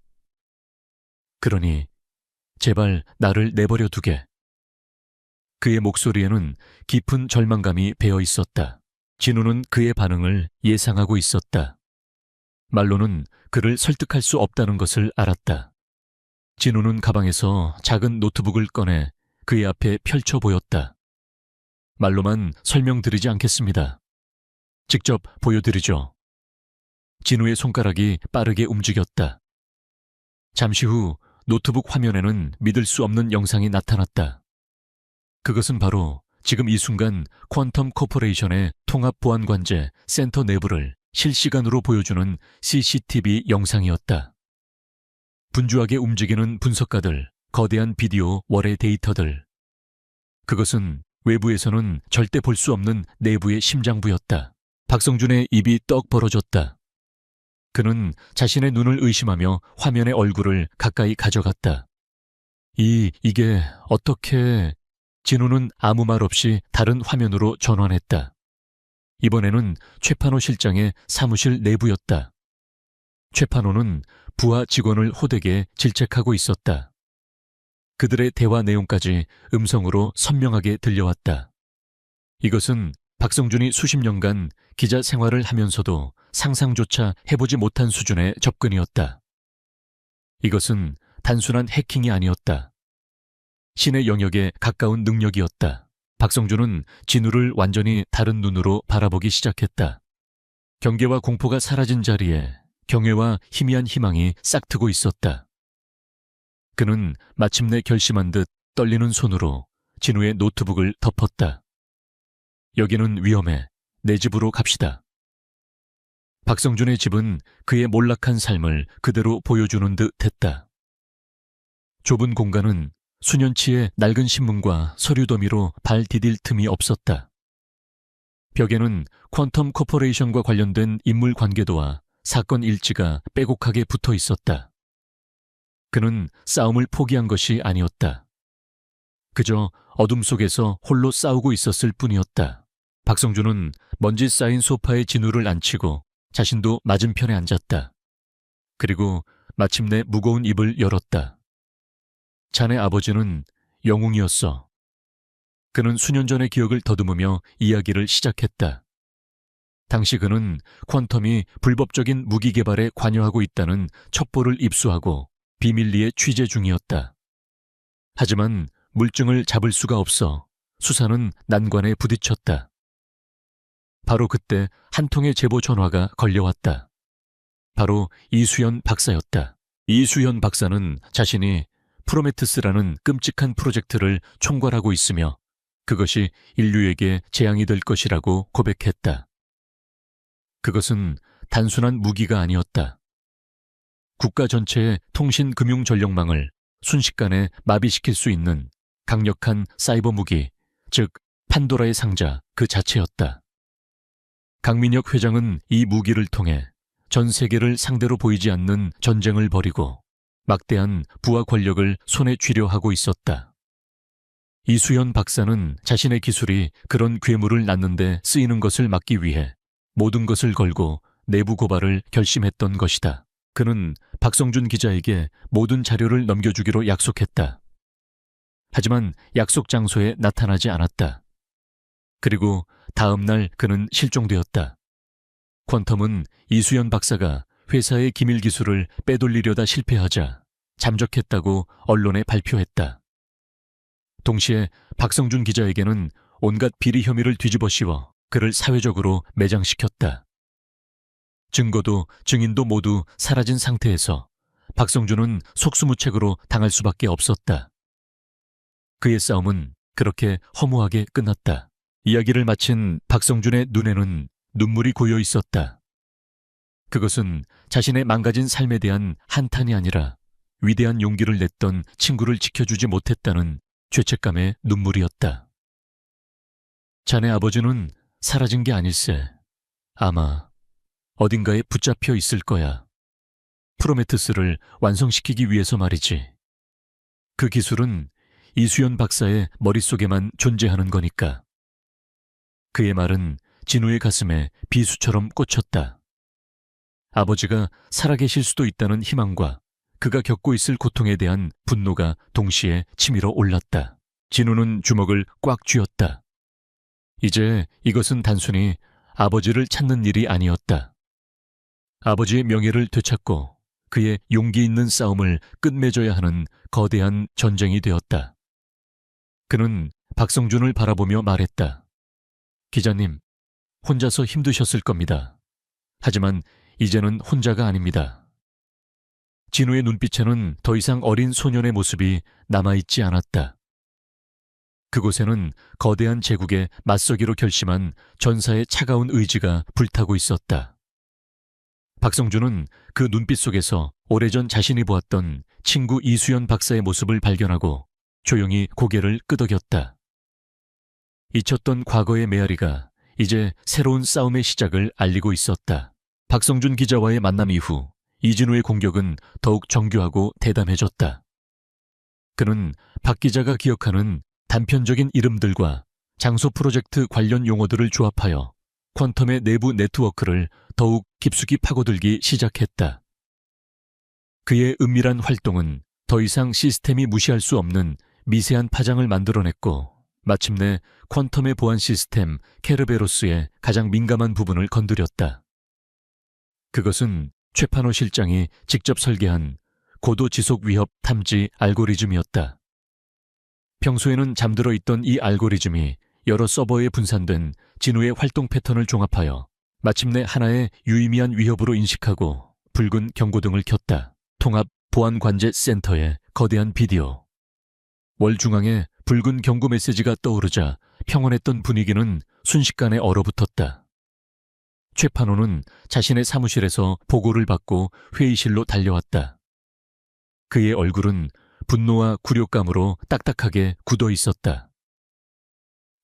[SPEAKER 1] 그러니 제발 나를 내버려 두게. 그의 목소리에는 깊은 절망감이 배어 있었다. 진우는 그의 반응을 예상하고 있었다. 말로는 그를 설득할 수 없다는 것을 알았다. 진우는 가방에서 작은 노트북을 꺼내 그의 앞에 펼쳐 보였다. 말로만 설명드리지 않겠습니다. 직접 보여드리죠. 진우의 손가락이 빠르게 움직였다. 잠시 후 노트북 화면에는 믿을 수 없는 영상이 나타났다. 그것은 바로 지금 이 순간 퀀텀 코퍼레이션의 통합보안관제 센터 내부를 실시간으로 보여주는 CCTV 영상이었다. 분주하게 움직이는 분석가들, 거대한 비디오 월의 데이터들. 그것은 외부에서는 절대 볼 수 없는 내부의 심장부였다. 박성준의 입이 떡 벌어졌다. 그는 자신의 눈을 의심하며 화면의 얼굴을 가까이 가져갔다. 이게 어떻게... 진우는 아무 말 없이 다른 화면으로 전환했다. 이번에는 최판호 실장의 사무실 내부였다. 최판호는 부하 직원을 호되게 질책하고 있었다. 그들의 대화 내용까지 음성으로 선명하게 들려왔다. 이것은 박성준이 수십 년간 기자 생활을 하면서도 상상조차 해보지 못한 수준의 접근이었다. 이것은 단순한 해킹이 아니었다. 신의 영역에 가까운 능력이었다. 박성준은 진우를 완전히 다른 눈으로 바라보기 시작했다. 경계와 공포가 사라진 자리에 경외와 희미한 희망이 싹트고 있었다. 그는 마침내 결심한 듯 떨리는 손으로 진우의 노트북을 덮었다. 여기는 위험해. 내 집으로 갑시다. 박성준의 집은 그의 몰락한 삶을 그대로 보여주는 듯 했다. 좁은 공간은 수년치의 낡은 신문과 서류 더미로 발 디딜 틈이 없었다. 벽에는 퀀텀 코퍼레이션과 관련된 인물 관계도와 사건 일지가 빼곡하게 붙어 있었다. 그는 싸움을 포기한 것이 아니었다. 그저 어둠 속에서 홀로 싸우고 있었을 뿐이었다. 박성준은 먼지 쌓인 소파에 진우를 앉히고 자신도 맞은편에 앉았다. 그리고 마침내 무거운 입을 열었다. 자네 아버지는 영웅이었어. 그는 수년 전의 기억을 더듬으며 이야기를 시작했다. 당시 그는 퀀텀이 불법적인 무기 개발에 관여하고 있다는 첩보를 입수하고 비밀리에 취재 중이었다. 하지만 물증을 잡을 수가 없어 수사는 난관에 부딪혔다. 바로 그때 한 통의 제보 전화가 걸려왔다. 바로 이수연 박사였다. 이수연 박사는 자신이 프로메테스라는 끔찍한 프로젝트를 총괄하고 있으며 그것이 인류에게 재앙이 될 것이라고 고백했다. 그것은 단순한 무기가 아니었다. 국가 전체의 통신 금융 전력망을 순식간에 마비시킬 수 있는 강력한 사이버 무기, 즉 판도라의 상자 그 자체였다. 강민혁 회장은 이 무기를 통해 전 세계를 상대로 보이지 않는 전쟁을 벌이고 막대한 부하 권력을 손에 쥐려 하고 있었다. 이수연 박사는 자신의 기술이 그런 괴물을 낳는 데 쓰이는 것을 막기 위해 모든 것을 걸고 내부 고발을 결심했던 것이다. 그는 박성준 기자에게 모든 자료를 넘겨주기로 약속했다. 하지만 약속 장소에 나타나지 않았다. 그리고 다음 날 그는 실종되었다. 퀀텀은 이수연 박사가 회사의 기밀 기술을 빼돌리려다 실패하자 잠적했다고 언론에 발표했다. 동시에 박성준 기자에게는 온갖 비리 혐의를 뒤집어 씌워 그를 사회적으로 매장시켰다. 증거도 증인도 모두 사라진 상태에서 박성준은 속수무책으로 당할 수밖에 없었다. 그의 싸움은 그렇게 허무하게 끝났다. 이야기를 마친 박성준의 눈에는 눈물이 고여 있었다. 그것은 자신의 망가진 삶에 대한 한탄이 아니라 위대한 용기를 냈던 친구를 지켜주지 못했다는 죄책감의 눈물이었다. 자네 아버지는 사라진 게 아닐세. 아마 어딘가에 붙잡혀 있을 거야. 프로메테스를 완성시키기 위해서 말이지. 그 기술은 이수연 박사의 머릿속에만 존재하는 거니까. 그의 말은 진우의 가슴에 비수처럼 꽂혔다. 아버지가 살아계실 수도 있다는 희망과 그가 겪고 있을 고통에 대한 분노가 동시에 치밀어 올랐다. 진우는 주먹을 꽉 쥐었다. 이제 이것은 단순히 아버지를 찾는 일이 아니었다. 아버지의 명예를 되찾고 그의 용기 있는 싸움을 끝맺어야 하는 거대한 전쟁이 되었다. 그는 박성준을 바라보며 말했다. 기자님, 혼자서 힘드셨을 겁니다. 하지만 이제는 혼자가 아닙니다. 진우의 눈빛에는 더 이상 어린 소년의 모습이 남아있지 않았다. 그곳에는 거대한 제국에 맞서기로 결심한 전사의 차가운 의지가 불타고 있었다. 박성준은 그 눈빛 속에서 오래전 자신이 보았던 친구 이수연 박사의 모습을 발견하고 조용히 고개를 끄덕였다. 잊혔던 과거의 메아리가 이제 새로운 싸움의 시작을 알리고 있었다. 박성준 기자와의 만남 이후 이진우의 공격은 더욱 정교하고 대담해졌다. 그는 박 기자가 기억하는 단편적인 이름들과 장소 프로젝트 관련 용어들을 조합하여 퀀텀의 내부 네트워크를 더욱 깊숙이 파고들기 시작했다. 그의 은밀한 활동은 더 이상 시스템이 무시할 수 없는 미세한 파장을 만들어냈고 마침내 퀀텀의 보안 시스템 케르베로스의 가장 민감한 부분을 건드렸다. 그것은 최판호 실장이 직접 설계한 고도 지속 위협 탐지 알고리즘이었다. 평소에는 잠들어 있던 이 알고리즘이 여러 서버에 분산된 진우의 활동 패턴을 종합하여 마침내 하나의 유의미한 위협으로 인식하고 붉은 경고등을 켰다. 통합 보안 관제 센터의 거대한 비디오. 월 중앙에 붉은 경고 메시지가 떠오르자 평온했던 분위기는 순식간에 얼어붙었다. 최판호는 자신의 사무실에서 보고를 받고 회의실로 달려왔다. 그의 얼굴은 분노와 굴욕감으로 딱딱하게 굳어 있었다.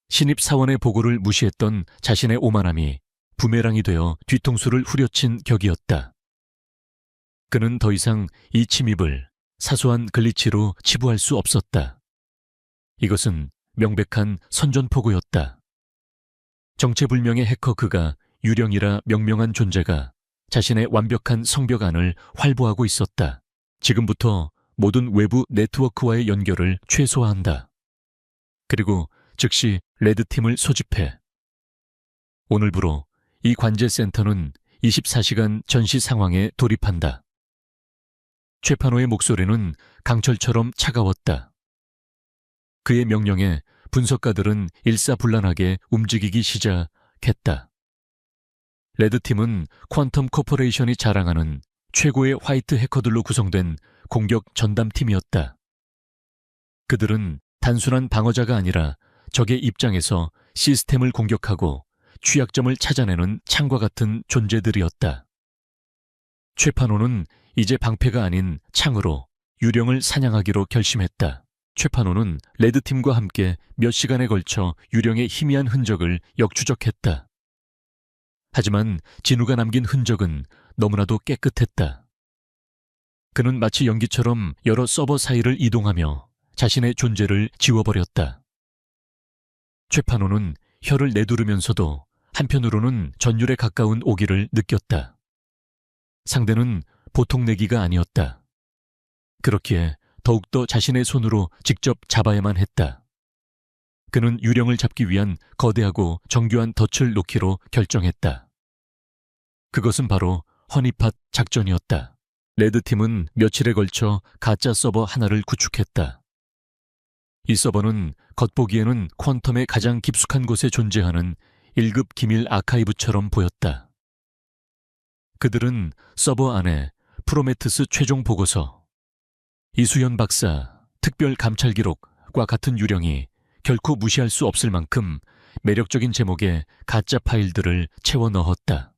[SPEAKER 1] 신입사원의 보고를 무시했던 자신의 오만함이 부메랑이 되어 뒤통수를 후려친 격이었다. 그는 더 이상 이 침입을 사소한 글리치로 치부할 수 없었다. 이것은 명백한 선전포고였다. 정체불명의 해커 그가 유령이라 명명한 존재가 자신의 완벽한 성벽 안을 활보하고 있었다. 지금부터 모든 외부 네트워크와의 연결을 최소화한다. 그리고 즉시 레드팀을 소집해. 오늘부로 이 관제센터는 24시간 전시 상황에 돌입한다. 최판호의 목소리는 강철처럼 차가웠다. 그의 명령에 분석가들은 일사불란하게 움직이기 시작했다. 레드팀은 퀀텀 코퍼레이션이 자랑하는 최고의 화이트 해커들로 구성된 공격 전담팀이었다. 그들은 단순한 방어자가 아니라 적의 입장에서 시스템을 공격하고 취약점을 찾아내는 창과 같은 존재들이었다. 최판호는 이제 방패가 아닌 창으로 유령을 사냥하기로 결심했다. 최판호는 레드팀과 함께 몇 시간에 걸쳐 유령의 희미한 흔적을 역추적했다. 하지만 진우가 남긴 흔적은 너무나도 깨끗했다. 그는 마치 연기처럼 여러 서버 사이를 이동하며 자신의 존재를 지워버렸다. 최판호는 혀를 내두르면서도 한편으로는 전율에 가까운 오기를 느꼈다. 상대는 보통 내기가 아니었다. 그렇기에 더욱더 자신의 손으로 직접 잡아야만 했다. 그는 유령을 잡기 위한 거대하고 정교한 덫을 놓기로 결정했다. 그것은 바로 허니팟 작전이었다. 레드팀은 며칠에 걸쳐 가짜 서버 하나를 구축했다. 이 서버는 겉보기에는 퀀텀의 가장 깊숙한 곳에 존재하는 1급 기밀 아카이브처럼 보였다. 그들은 서버 안에 프로메테스 최종 보고서, 이수연 박사 특별 감찰 기록과 같은 유령이 결코 무시할 수 없을 만큼 매력적인 제목의 가짜 파일들을 채워 넣었다.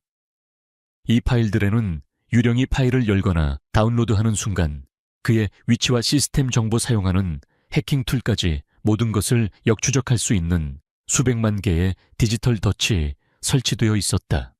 [SPEAKER 1] 이 파일들에는 유령이 파일을 열거나 다운로드하는 순간 그의 위치와 시스템 정보 사용하는 해킹 툴까지 모든 것을 역추적할 수 있는 수백만 개의 디지털 덫이 설치되어 있었다.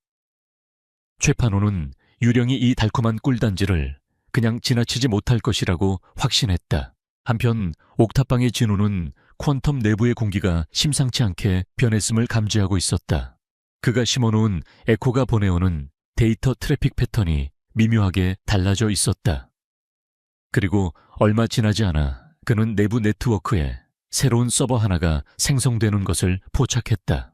[SPEAKER 1] 최판호는 유령이 이 달콤한 꿀단지를 그냥 지나치지 못할 것이라고 확신했다. 한편 옥탑방의 진우는 퀀텀 내부의 공기가 심상치 않게 변했음을 감지하고 있었다. 그가 심어놓은 에코가 보내오는 데이터 트래픽 패턴이 미묘하게 달라져 있었다. 그리고 얼마 지나지 않아 그는 내부 네트워크에 새로운 서버 하나가 생성되는 것을 포착했다.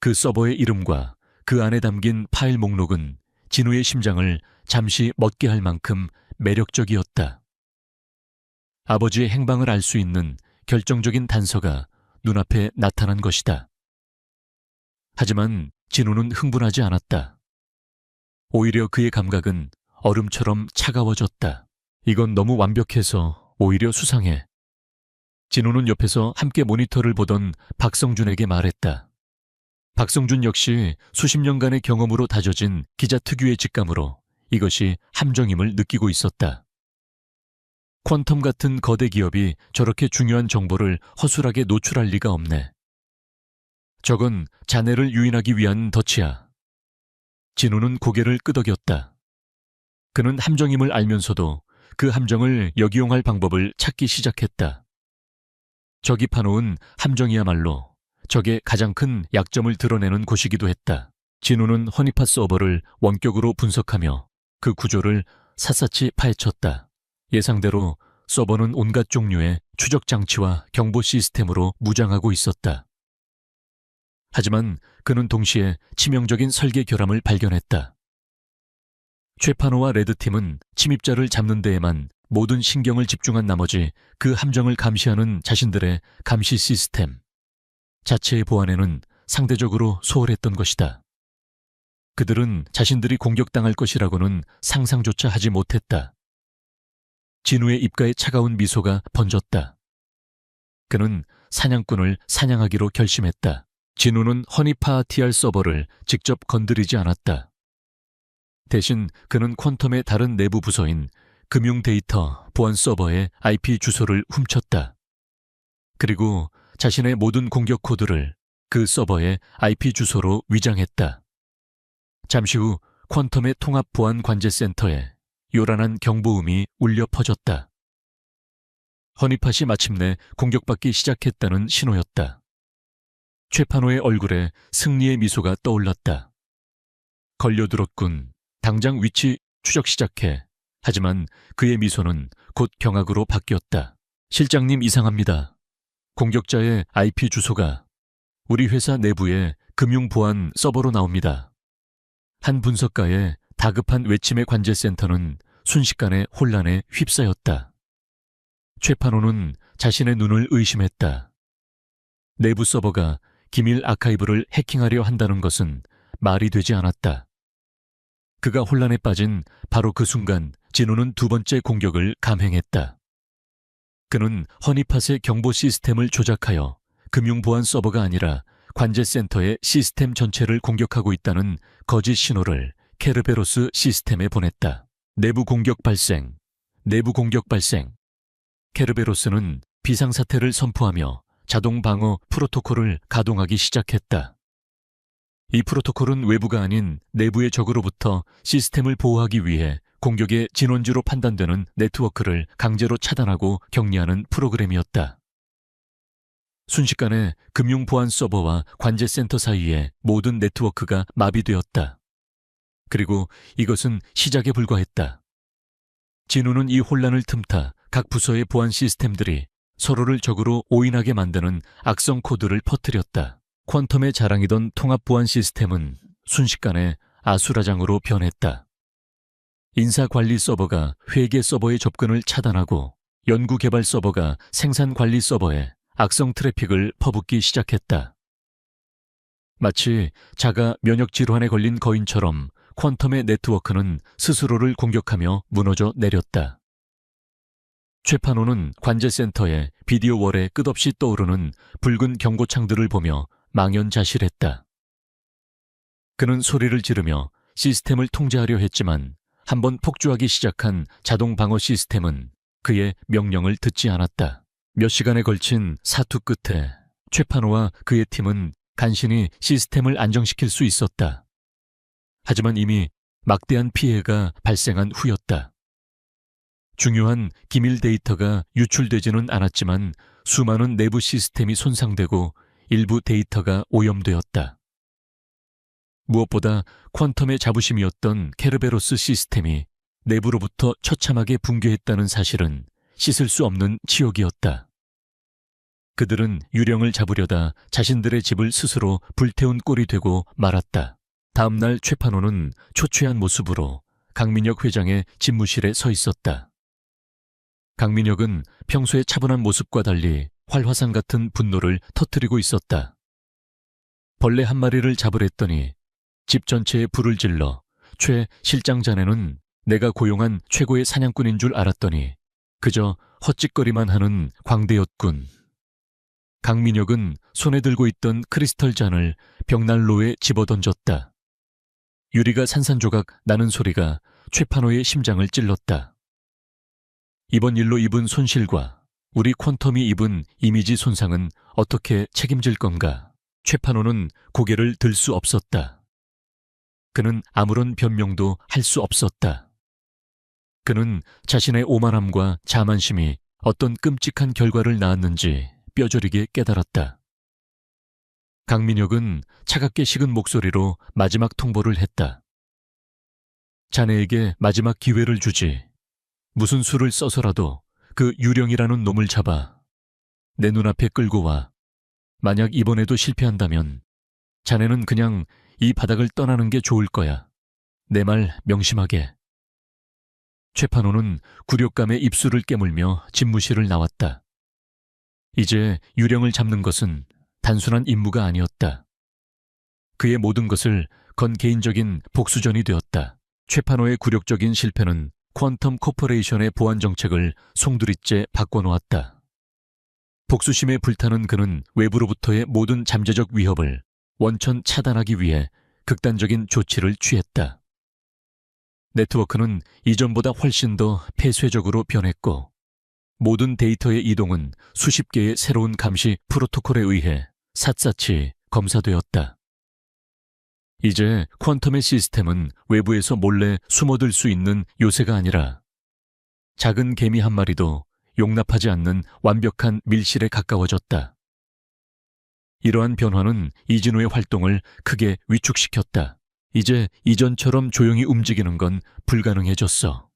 [SPEAKER 1] 그 서버의 이름과 그 안에 담긴 파일 목록은 진우의 심장을 잠시 멎게 할 만큼 매력적이었다. 아버지의 행방을 알 수 있는 결정적인 단서가 눈앞에 나타난 것이다. 하지만 진우는 흥분하지 않았다. 오히려 그의 감각은 얼음처럼 차가워졌다. 이건 너무 완벽해서 오히려 수상해. 진우는 옆에서 함께 모니터를 보던 박성준에게 말했다. 박성준 역시 수십 년간의 경험으로 다져진 기자 특유의 직감으로 이것이 함정임을 느끼고 있었다. 퀀텀 같은 거대 기업이 저렇게 중요한 정보를 허술하게 노출할 리가 없네. 저건 자네를 유인하기 위한 덫이야. 진우는 고개를 끄덕였다. 그는 함정임을 알면서도 그 함정을 역이용할 방법을 찾기 시작했다. 적이 파놓은 함정이야말로 적의 가장 큰 약점을 드러내는 곳이기도 했다. 진우는 허니팟 서버를 원격으로 분석하며 그 구조를 샅샅이 파헤쳤다. 예상대로 서버는 온갖 종류의 추적 장치와 경보 시스템으로 무장하고 있었다. 하지만 그는 동시에 치명적인 설계 결함을 발견했다. 최판호와 레드팀은 침입자를 잡는 데에만 모든 신경을 집중한 나머지 그 함정을 감시하는 자신들의 감시 시스템 자체의 보안에는 상대적으로 소홀했던 것이다. 그들은 자신들이 공격당할 것이라고는 상상조차 하지 못했다. 진우의 입가에 차가운 미소가 번졌다. 그는 사냥꾼을 사냥하기로 결심했다. 진우는 허니파 TR 서버를 직접 건드리지 않았다. 대신 그는 퀀텀의 다른 내부 부서인 금융 데이터 보안 서버의 IP 주소를 훔쳤다. 그리고 자신의 모든 공격 코드를 그 서버의 IP 주소로 위장했다. 잠시 후 퀀텀의 통합 보안 관제 센터에 요란한 경보음이 울려 퍼졌다. 허니팟이 마침내 공격받기 시작했다는 신호였다. 최판호의 얼굴에 승리의 미소가 떠올랐다. 걸려들었군. 당장 위치 추적 시작해. 하지만 그의 미소는 곧 경악으로 바뀌었다. 실장님 이상합니다. 공격자의 IP 주소가 우리 회사 내부의 금융보안 서버로 나옵니다. 한 분석가의 다급한 외침의 관제센터는 순식간에 혼란에 휩싸였다. 최판호는 자신의 눈을 의심했다. 내부 서버가 기밀 아카이브를 해킹하려 한다는 것은 말이 되지 않았다. 그가 혼란에 빠진 바로 그 순간 진우는 두 번째 공격을 감행했다. 그는 허니팟의 경보 시스템을 조작하여 금융보안 서버가 아니라 관제센터의 시스템 전체를 공격하고 있다는 거짓 신호를 케르베로스 시스템에 보냈다. 내부 공격 발생. 케르베로스는 비상사태를 선포하며 자동 방어 프로토콜을 가동하기 시작했다. 이 프로토콜은 외부가 아닌 내부의 적으로부터 시스템을 보호하기 위해 공격의 진원지로 판단되는 네트워크를 강제로 차단하고 격리하는 프로그램이었다. 순식간에 금융보안 서버와 관제센터 사이의 모든 네트워크가 마비되었다. 그리고 이것은 시작에 불과했다. 진우는 이 혼란을 틈타 각 부서의 보안 시스템들이 서로를 적으로 오인하게 만드는 악성 코드를 퍼뜨렸다. 퀀텀의 자랑이던 통합 보안 시스템은 순식간에 아수라장으로 변했다. 인사관리 서버가 회계 서버의 접근을 차단하고 연구개발 서버가 생산관리 서버에 악성 트래픽을 퍼붓기 시작했다. 마치 자가 면역질환에 걸린 거인처럼 퀀텀의 네트워크는 스스로를 공격하며 무너져 내렸다. 최판호는 관제센터에 비디오월에 끝없이 떠오르는 붉은 경고창들을 보며 망연자실했다. 그는 소리를 지르며 시스템을 통제하려 했지만 한번 폭주하기 시작한 자동 방어 시스템은 그의 명령을 듣지 않았다. 몇 시간에 걸친 사투 끝에 최판호와 그의 팀은 간신히 시스템을 안정시킬 수 있었다. 하지만 이미 막대한 피해가 발생한 후였다. 중요한 기밀 데이터가 유출되지는 않았지만 수많은 내부 시스템이 손상되고 일부 데이터가 오염되었다. 무엇보다 퀀텀의 자부심이었던 케르베로스 시스템이 내부로부터 처참하게 붕괴했다는 사실은 씻을 수 없는 치욕이었다. 그들은 유령을 잡으려다 자신들의 집을 스스로 불태운 꼴이 되고 말았다. 다음 날 최판호는 초췌한 모습으로 강민혁 회장의 집무실에 서 있었다. 강민혁은 평소의 차분한 모습과 달리 활화산 같은 분노를 터뜨리고 있었다. 벌레 한 마리를 잡으랬더니 집 전체에 불을 질러 최 실장 자네는 내가 고용한 최고의 사냥꾼인 줄 알았더니 그저 헛짓거리만 하는 광대였군. 강민혁은 손에 들고 있던 크리스털 잔을 벽난로에 집어던졌다. 유리가 산산조각 나는 소리가 최판호의 심장을 찔렀다. 이번 일로 입은 손실과 우리 퀀텀이 입은 이미지 손상은 어떻게 책임질 건가? 최판호는 고개를 들 수 없었다. 그는 아무런 변명도 할 수 없었다. 그는 자신의 오만함과 자만심이 어떤 끔찍한 결과를 낳았는지 뼈저리게 깨달았다. 강민혁은 차갑게 식은 목소리로 마지막 통보를 했다. 자네에게 마지막 기회를 주지. 무슨 수를 써서라도 그 유령이라는 놈을 잡아 내 눈앞에 끌고 와. 만약 이번에도 실패한다면 자네는 그냥 이 바닥을 떠나는 게 좋을 거야. 내 말 명심하게. 최판호는 굴욕감에 입술을 깨물며 집무실을 나왔다. 이제 유령을 잡는 것은 단순한 임무가 아니었다. 그의 모든 것을 건 개인적인 복수전이 되었다. 최판호의 굴욕적인 실패는 퀀텀 코퍼레이션의 보안 정책을 송두리째 바꿔놓았다. 복수심에 불타는 그는 외부로부터의 모든 잠재적 위협을 원천 차단하기 위해 극단적인 조치를 취했다. 네트워크는 이전보다 훨씬 더 폐쇄적으로 변했고 모든 데이터의 이동은 수십 개의 새로운 감시 프로토콜에 의해 샅샅이 검사되었다. 이제 퀀텀의 시스템은 외부에서 몰래 숨어들 수 있는 요새가 아니라 작은 개미 한 마리도 용납하지 않는 완벽한 밀실에 가까워졌다. 이러한 변화는 이진우의 활동을 크게 위축시켰다. 이제 이전처럼 조용히 움직이는 건 불가능해졌어.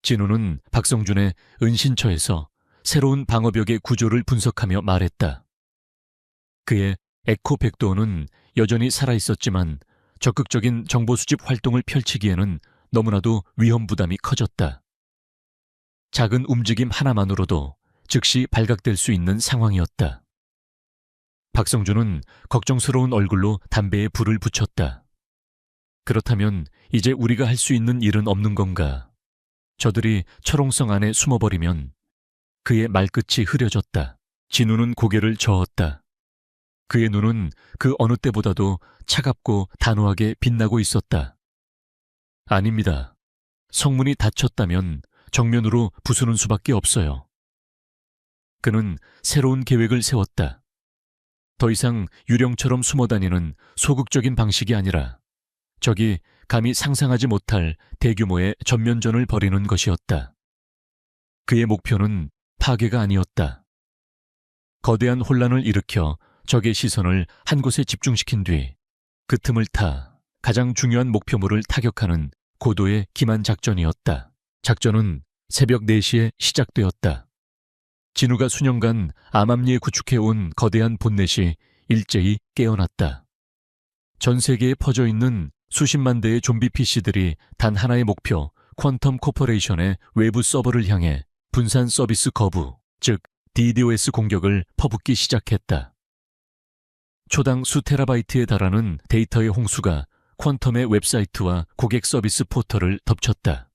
[SPEAKER 1] 진우는 박성준의 은신처에서 새로운 방어벽의 구조를 분석하며 말했다. 그의 에코 백도어는 여전히 살아있었지만 적극적인 정보 수집 활동을 펼치기에는 너무나도 위험 부담이 커졌다. 작은 움직임 하나만으로도 즉시 발각될 수 있는 상황이었다. 박성준은 걱정스러운 얼굴로 담배에 불을 붙였다. 그렇다면 이제 우리가 할 수 있는 일은 없는 건가? 저들이 철옹성 안에 숨어버리면 그의 말끝이 흐려졌다. 진우는 고개를 저었다. 그의 눈은 그 어느 때보다도 차갑고 단호하게 빛나고 있었다. 아닙니다. 성문이 닫혔다면 정면으로 부수는 수밖에 없어요. 그는 새로운 계획을 세웠다. 더 이상 유령처럼 숨어다니는 소극적인 방식이 아니라 적이 감히 상상하지 못할 대규모의 전면전을 벌이는 것이었다. 그의 목표는 파괴가 아니었다. 거대한 혼란을 일으켜 적의 시선을 한 곳에 집중시킨 뒤 그 틈을 타 가장 중요한 목표물을 타격하는 고도의 기만 작전이었다. 작전은 새벽 4시에 시작되었다. 진우가 수년간 암암리에 구축해온 거대한 본넷이 일제히 깨어났다. 전 세계에 퍼져 있는 수십만 대의 좀비 PC들이 단 하나의 목표, 퀀텀 코퍼레이션의 외부 서버를 향해 분산 서비스 거부, 즉 DDoS 공격을 퍼붓기 시작했다. 초당 수테라바이트에 달하는 데이터의 홍수가 퀀텀의 웹사이트와 고객 서비스 포털을 덮쳤다.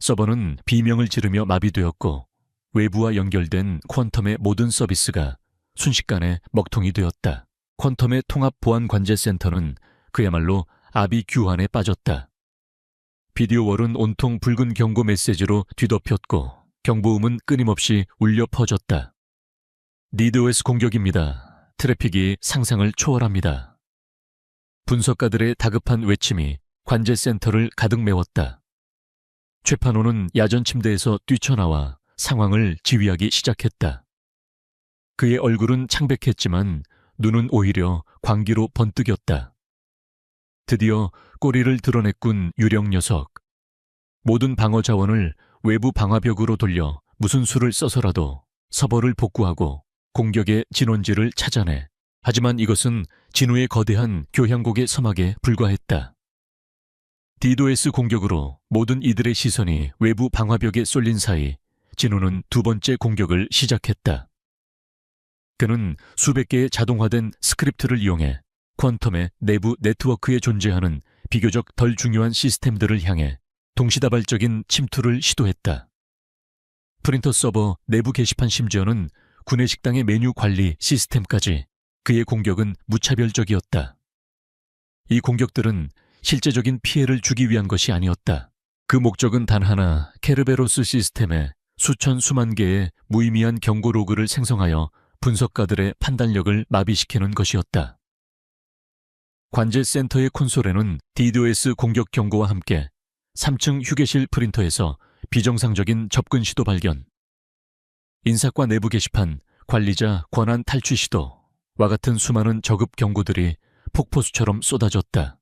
[SPEAKER 1] 서버는 비명을 지르며 마비되었고 외부와 연결된 퀀텀의 모든 서비스가 순식간에 먹통이 되었다. 퀀텀의 통합보안관제센터는 그야말로 아비규환에 빠졌다. 비디오월은 온통 붉은 경고 메시지로 뒤덮였고 경보음은 끊임없이 울려 퍼졌다. DDoS 공격입니다. 트래픽이 상상을 초월합니다. 분석가들의 다급한 외침이 관제센터를 가득 메웠다. 최판호는 야전 침대에서 뛰쳐나와 상황을 지휘하기 시작했다. 그의 얼굴은 창백했지만 눈은 오히려 광기로 번뜩였다. 드디어 꼬리를 드러냈군 유령 녀석. 모든 방어 자원을 외부 방화벽으로 돌려 무슨 수를 써서라도 서버를 복구하고 공격의 진원지를 찾아내. 하지만 이것은 진우의 거대한 교향곡의 서막에 불과했다. DDoS 공격으로 모든 이들의 시선이 외부 방화벽에 쏠린 사이 진우는 두 번째 공격을 시작했다. 그는 수백 개의 자동화된 스크립트를 이용해 퀀텀의 내부 네트워크에 존재하는 비교적 덜 중요한 시스템들을 향해 동시다발적인 침투를 시도했다. 프린터 서버 내부 게시판 심지어는 구내식당의 메뉴 관리 시스템까지 그의 공격은 무차별적이었다. 이 공격들은 실제적인 피해를 주기 위한 것이 아니었다. 그 목적은 단 하나, 케르베로스 시스템에 수천 수만 개의 무의미한 경고 로그를 생성하여 분석가들의 판단력을 마비시키는 것이었다. 관제센터의 콘솔에는 DDoS 공격 경고와 함께 3층 휴게실 프린터에서 비정상적인 접근 시도 발견, 인사과 내부 게시판, 관리자 권한 탈취 시도와 같은 수많은 저급 경고들이 폭포수처럼 쏟아졌다.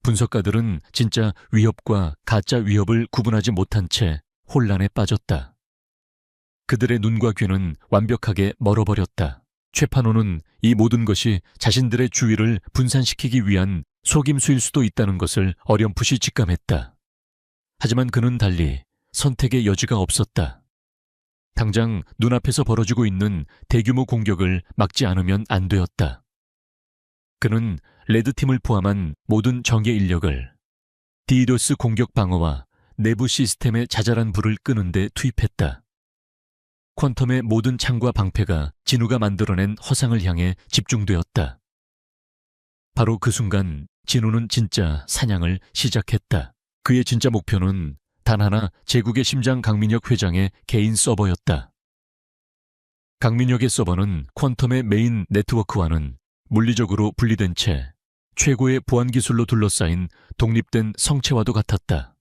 [SPEAKER 1] 분석가들은 진짜 위협과 가짜 위협을 구분하지 못한 채 혼란에 빠졌다. 그들의 눈과 귀는 완벽하게 멀어버렸다. 최판호는 이 모든 것이 자신들의 주의를 분산시키기 위한 속임수일 수도 있다는 것을 어렴풋이 직감했다. 하지만 그는 달리 선택의 여지가 없었다. 당장 눈앞에서 벌어지고 있는 대규모 공격을 막지 않으면 안 되었다. 그는 레드팀을 포함한 모든 정예 인력을 DDoS 공격 방어와 내부 시스템의 자잘한 불을 끄는 데 투입했다. 퀀텀의 모든 창과 방패가 진우가 만들어낸 허상을 향해 집중되었다. 바로 그 순간 진우는 진짜 사냥을 시작했다. 그의 진짜 목표는 단 하나, 제국의 심장 강민혁 회장의 개인 서버였다. 강민혁의 서버는 퀀텀의 메인 네트워크와는 물리적으로 분리된 채 최고의 보안 기술로 둘러싸인 독립된 성체와도 같았다.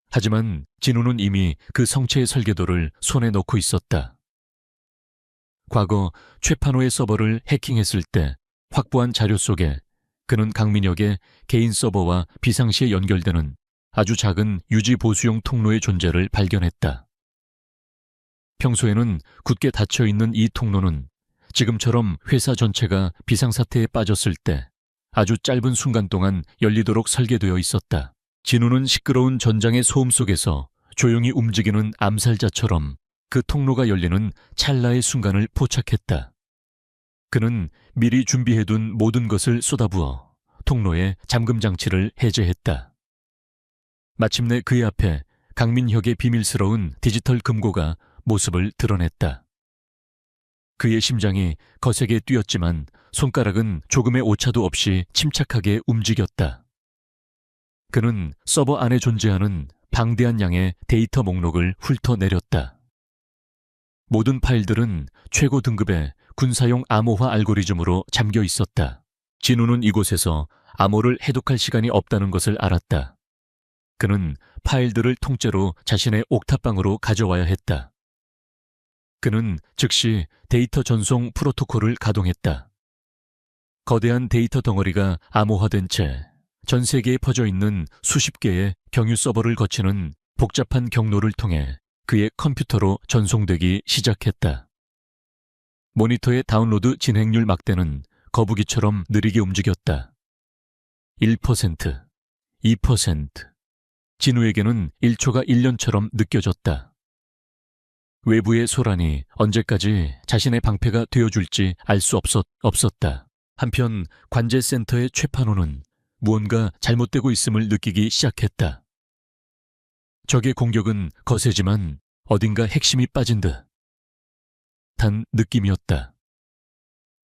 [SPEAKER 1] 하지만 진우는 이미 그 성체의 설계도를 손에 넣고 있었다. 과거 최판호의 서버를 해킹했을 때 확보한 자료 속에 그는 강민혁의 개인 서버와 비상시에 연결되는 아주 작은 유지 보수용 통로의 존재를 발견했다. 평소에는 굳게 닫혀있는 이 통로는 지금처럼 회사 전체가 비상사태에 빠졌을 때 아주 짧은 순간 동안 열리도록 설계되어 있었다. 진우는 시끄러운 전장의 소음 속에서 조용히 움직이는 암살자처럼 그 통로가 열리는 찰나의 순간을 포착했다. 그는 미리 준비해둔 모든 것을 쏟아부어 통로의 잠금 장치를 해제했다. 마침내 그의 앞에 강민혁의 비밀스러운 디지털 금고가 모습을 드러냈다. 그의 심장이 거세게 뛰었지만 손가락은 조금의 오차도 없이 침착하게 움직였다. 그는 서버 안에 존재하는 방대한 양의 데이터 목록을 훑어내렸다. 모든 파일들은 최고 등급의 군사용 암호화 알고리즘으로 잠겨 있었다. 진우는 이곳에서 암호를 해독할 시간이 없다는 것을 알았다. 그는 파일들을 통째로 자신의 옥탑방으로 가져와야 했다. 그는 즉시 데이터 전송 프로토콜을 가동했다. 거대한 데이터 덩어리가 암호화된 채 전 세계에 퍼져 있는 수십 개의 경유 서버를 거치는 복잡한 경로를 통해 그의 컴퓨터로 전송되기 시작했다. 모니터의 다운로드 진행률 막대는 거북이처럼 느리게 움직였다. 1%, 2%. 진우에게는 1초가 1년처럼 느껴졌다. 외부의 소란이 언제까지 자신의 방패가 되어줄지 알 수 없었다. 한편 관제센터의 최판호는 무언가 잘못되고 있음을 느끼기 시작했다. 적의 공격은 거세지만 어딘가 핵심이 빠진 듯. 단 느낌이었다.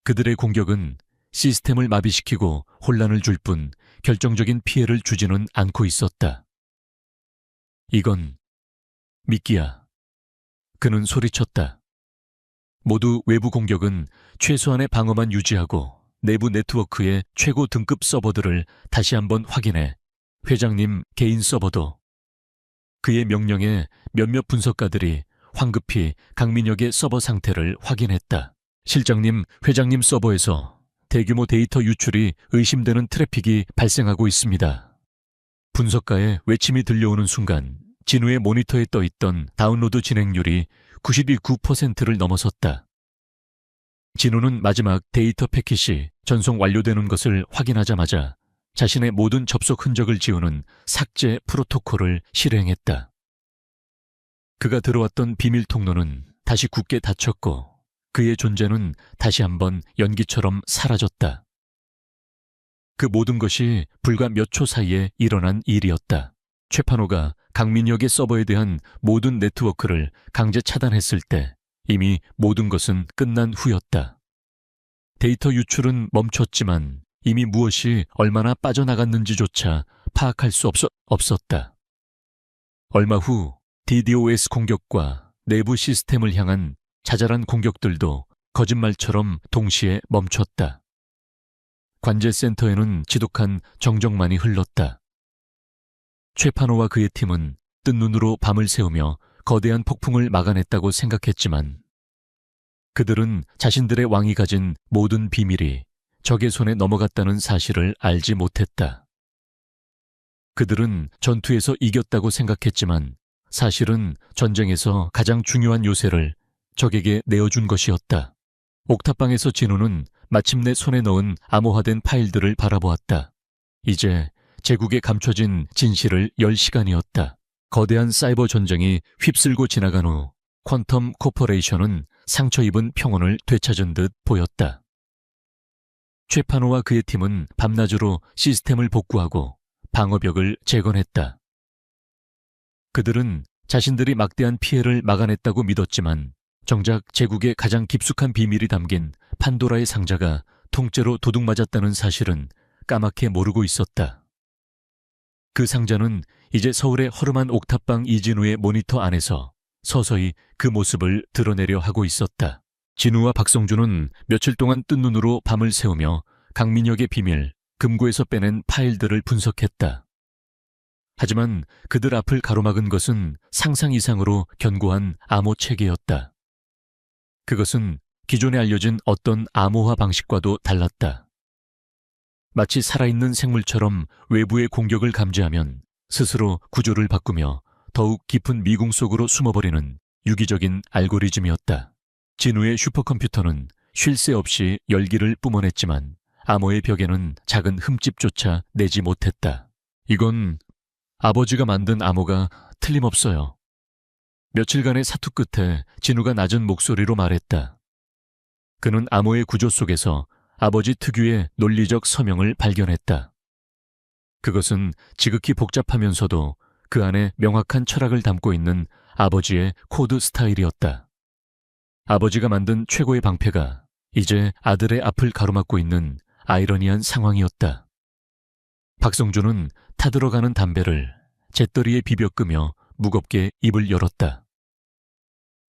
[SPEAKER 1] 그들의 공격은 시스템을 마비시키고 혼란을 줄 뿐 결정적인 피해를 주지는 않고 있었다. 이건 미끼야. 그는 소리쳤다. 모두 외부 공격은 최소한의 방어만 유지하고 내부 네트워크의 최고 등급 서버들을 다시 한번 확인해. 회장님 개인 서버도. 그의 명령에 몇몇 분석가들이 황급히 강민혁의 서버 상태를 확인했다. 실장님, 회장님 서버에서 대규모 데이터 유출이 의심되는 트래픽이 발생하고 있습니다. 분석가의 외침이 들려오는 순간 진우의 모니터에 떠있던 다운로드 진행률이 92% 넘어섰다. 진우는 마지막 데이터 패킷이 전송 완료되는 것을 확인하자마자 자신의 모든 접속 흔적을 지우는 삭제 프로토콜을 실행했다. 그가 들어왔던 비밀 통로는 다시 굳게 닫혔고 그의 존재는 다시 한번 연기처럼 사라졌다. 그 모든 것이 불과 몇 초 사이에 일어난 일이었다. 최판호가 강민혁의 서버에 대한 모든 네트워크를 강제 차단했을 때 이미 모든 것은 끝난 후였다. 데이터 유출은 멈췄지만 이미 무엇이 얼마나 빠져나갔는지조차 파악할 수 없었다. 얼마 후 DDoS 공격과 내부 시스템을 향한 자잘한 공격들도 거짓말처럼 동시에 멈췄다. 관제센터에는 지독한 정적만이 흘렀다. 최판호와 그의 팀은 뜬 눈으로 밤을 새우며 거대한 폭풍을 막아냈다고 생각했지만 그들은 자신들의 왕이 가진 모든 비밀이 적의 손에 넘어갔다는 사실을 알지 못했다. 그들은 전투에서 이겼다고 생각했지만 사실은 전쟁에서 가장 중요한 요새를 적에게 내어준 것이었다. 옥탑방에서 진우는 마침내 손에 넣은 암호화된 파일들을 바라보았다. 이제 제국에 감춰진 진실을 열 시간이었다. 거대한 사이버 전쟁이 휩쓸고 지나간 후 퀀텀 코퍼레이션은 상처 입은 평온을 되찾은 듯 보였다. 최판호와 그의 팀은 밤낮으로 시스템을 복구하고 방어벽을 재건했다. 그들은 자신들이 막대한 피해를 막아냈다고 믿었지만 정작 제국의 가장 깊숙한 비밀이 담긴 판도라의 상자가 통째로 도둑맞았다는 사실은 까맣게 모르고 있었다. 그 상자는 이제 서울의 허름한 옥탑방 이진우의 모니터 안에서 서서히 그 모습을 드러내려 하고 있었다. 진우와 박성준은 며칠 동안 뜬 눈으로 밤을 새우며 강민혁의 비밀, 금고에서 빼낸 파일들을 분석했다. 하지만 그들 앞을 가로막은 것은 상상 이상으로 견고한 암호 체계였다. 그것은 기존에 알려진 어떤 암호화 방식과도 달랐다. 마치 살아있는 생물처럼 외부의 공격을 감지하면 스스로 구조를 바꾸며 더욱 깊은 미궁 속으로 숨어버리는 유기적인 알고리즘이었다. 진우의 슈퍼컴퓨터는 쉴 새 없이 열기를 뿜어냈지만 암호의 벽에는 작은 흠집조차 내지 못했다. 이건 아버지가 만든 암호가 틀림없어요. 며칠간의 사투 끝에 진우가 낮은 목소리로 말했다. 그는 암호의 구조 속에서 아버지 특유의 논리적 서명을 발견했다. 그것은 지극히 복잡하면서도 그 안에 명확한 철학을 담고 있는 아버지의 코드 스타일이었다. 아버지가 만든 최고의 방패가 이제 아들의 앞을 가로막고 있는 아이러니한 상황이었다. 박성준은 타들어가는 담배를 재떨이에 비벼 끄며 무겁게 입을 열었다.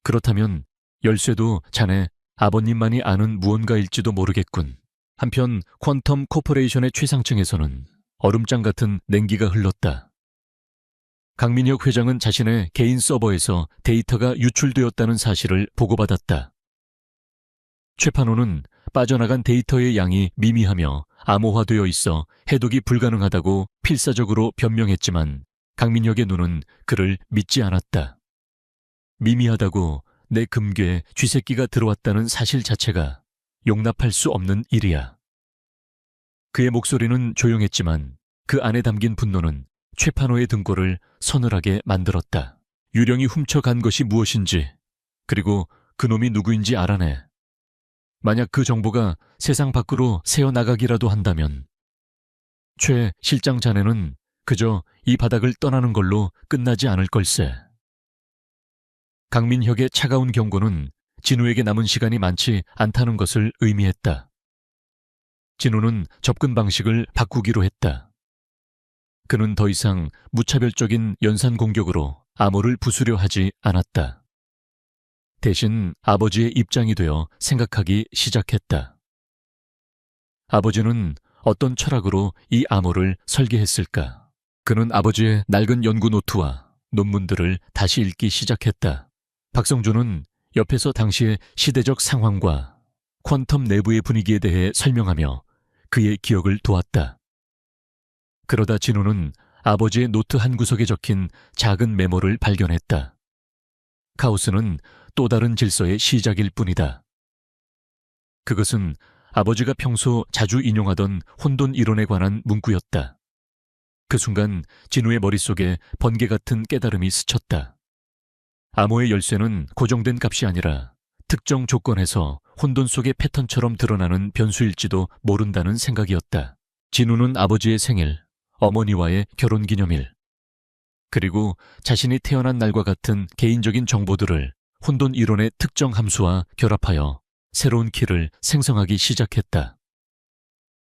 [SPEAKER 1] 그렇다면 열쇠도 자네 아버님만이 아는 무언가일지도 모르겠군. 한편 퀀텀 코퍼레이션의 최상층에서는 얼음장 같은 냉기가 흘렀다. 강민혁 회장은 자신의 개인 서버에서 데이터가 유출되었다는 사실을 보고받았다. 최판호는 빠져나간 데이터의 양이 미미하며 암호화되어 있어 해독이 불가능하다고 필사적으로 변명했지만 강민혁의 눈은 그를 믿지 않았다. 미미하다고 내 금괴에 쥐새끼가 들어왔다는 사실 자체가 용납할 수 없는 일이야. 그의 목소리는 조용했지만 그 안에 담긴 분노는 최판호의 등골을 서늘하게 만들었다. 유령이 훔쳐간 것이 무엇인지, 그리고 그놈이 누구인지 알아내. 만약 그 정보가 세상 밖으로 새어나가기라도 한다면 최 실장 자네는 그저 이 바닥을 떠나는 걸로 끝나지 않을 걸세. 강민혁의 차가운 경고는 진우에게 남은 시간이 많지 않다는 것을 의미했다. 진우는 접근 방식을 바꾸기로 했다. 그는 더 이상 무차별적인 연산 공격으로 암호를 부수려 하지 않았다. 대신 아버지의 입장이 되어 생각하기 시작했다. 아버지는 어떤 철학으로 이 암호를 설계했을까? 그는 아버지의 낡은 연구 노트와 논문들을 다시 읽기 시작했다. 박성준은 옆에서 당시의 시대적 상황과 퀀텀 내부의 분위기에 대해 설명하며 그의 기억을 도왔다. 그러다 진우는 아버지의 노트 한 구석에 적힌 작은 메모를 발견했다. 카오스는 또 다른 질서의 시작일 뿐이다. 그것은 아버지가 평소 자주 인용하던 혼돈 이론에 관한 문구였다. 그 순간 진우의 머릿속에 번개 같은 깨달음이 스쳤다. 암호의 열쇠는 고정된 값이 아니라 특정 조건에서 혼돈 속의 패턴처럼 드러나는 변수일지도 모른다는 생각이었다. 진우는 아버지의 생일, 어머니와의 결혼기념일, 그리고 자신이 태어난 날과 같은 개인적인 정보들을 혼돈 이론의 특정 함수와 결합하여 새로운 키를 생성하기 시작했다.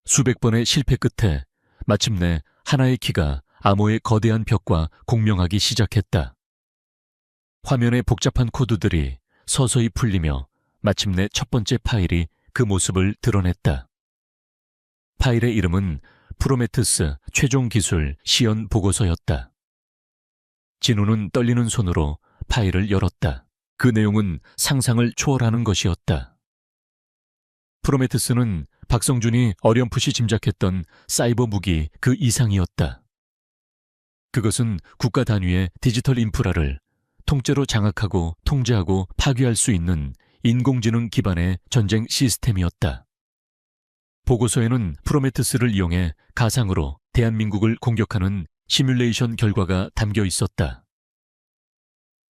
[SPEAKER 1] 수백 번의 실패 끝에 마침내 하나의 키가 암호의 거대한 벽과 공명하기 시작했다. 화면의 복잡한 코드들이 서서히 풀리며 마침내 첫 번째 파일이 그 모습을 드러냈다. 파일의 이름은 프로메테우스 최종 기술 시연 보고서였다. 진우는 떨리는 손으로 파일을 열었다. 그 내용은 상상을 초월하는 것이었다. 프로메테우스는 박성준이 어렴풋이 짐작했던 사이버 무기 그 이상이었다. 그것은 국가 단위의 디지털 인프라를 통째로 장악하고 통제하고 파괴할 수 있는 인공지능 기반의 전쟁 시스템이었다. 보고서에는 프로메테우스를 이용해 가상으로 대한민국을 공격하는 시뮬레이션 결과가 담겨 있었다.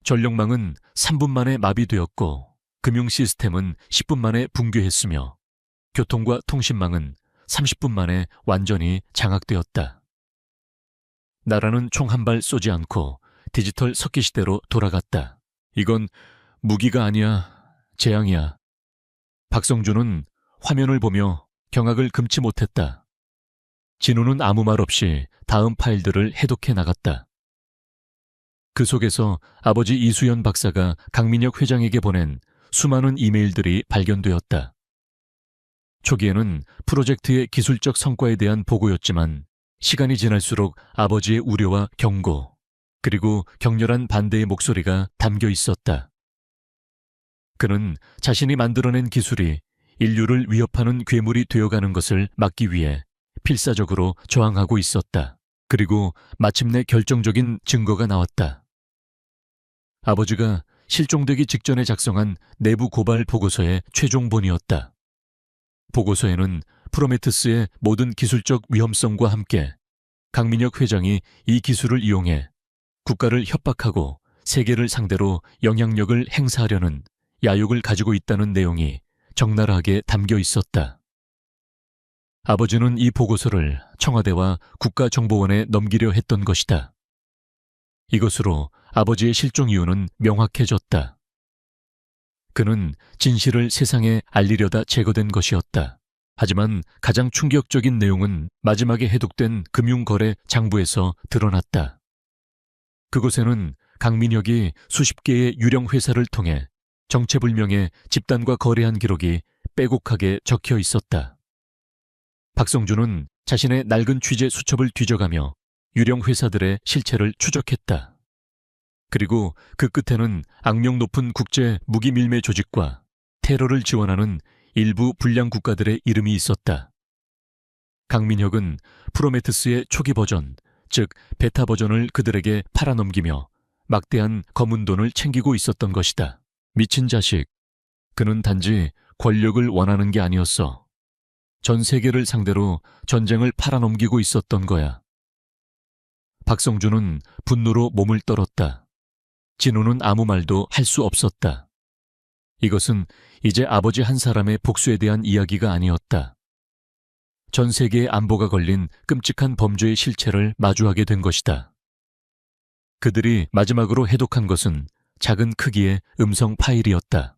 [SPEAKER 1] 전력망은 3분 만에 마비되었고 금융 시스템은 10분 만에 붕괴했으며 교통과 통신망은 30분 만에 완전히 장악되었다. 나라는 총 한 발 쏘지 않고 디지털 석기 시대로 돌아갔다. 이건 무기가 아니야, 재앙이야. 박성준은 화면을 보며 경악을 금치 못했다. 진우는 아무 말 없이 다음 파일들을 해독해 나갔다. 그 속에서 아버지 이수연 박사가 강민혁 회장에게 보낸 수많은 이메일들이 발견되었다. 초기에는 프로젝트의 기술적 성과에 대한 보고였지만 시간이 지날수록 아버지의 우려와 경고, 그리고 격렬한 반대의 목소리가 담겨 있었다. 그는 자신이 만들어낸 기술이 인류를 위협하는 괴물이 되어가는 것을 막기 위해 필사적으로 저항하고 있었다. 그리고 마침내 결정적인 증거가 나왔다. 아버지가 실종되기 직전에 작성한 내부 고발 보고서의 최종본이었다. 보고서에는 프로메테우스의 모든 기술적 위험성과 함께 강민혁 회장이 이 기술을 이용해 국가를 협박하고 세계를 상대로 영향력을 행사하려는 야욕을 가지고 있다는 내용이 적나라하게 담겨 있었다. 아버지는 이 보고서를 청와대와 국가정보원에 넘기려 했던 것이다. 이것으로 아버지의 실종 이유는 명확해졌다. 그는 진실을 세상에 알리려다 제거된 것이었다. 하지만 가장 충격적인 내용은 마지막에 해독된 금융거래 장부에서 드러났다. 그곳에는 강민혁이 수십 개의 유령 회사를 통해 정체불명의 집단과 거래한 기록이 빼곡하게 적혀 있었다. 박성준은 자신의 낡은 취재 수첩을 뒤져가며 유령 회사들의 실체를 추적했다. 그리고 그 끝에는 악명 높은 국제 무기 밀매 조직과 테러를 지원하는 일부 불량 국가들의 이름이 있었다. 강민혁은 프로메테스의 초기 버전, 즉 베타 버전을 그들에게 팔아넘기며 막대한 검은 돈을 챙기고 있었던 것이다. 미친 자식. 그는 단지 권력을 원하는 게 아니었어. 전 세계를 상대로 전쟁을 팔아넘기고 있었던 거야. 박성준은 분노로 몸을 떨었다. 진우는 아무 말도 할 수 없었다. 이것은 이제 아버지 한 사람의 복수에 대한 이야기가 아니었다. 전 세계의 안보가 걸린 끔찍한 범죄의 실체를 마주하게 된 것이다. 그들이 마지막으로 해독한 것은 작은 크기의 음성 파일이었다.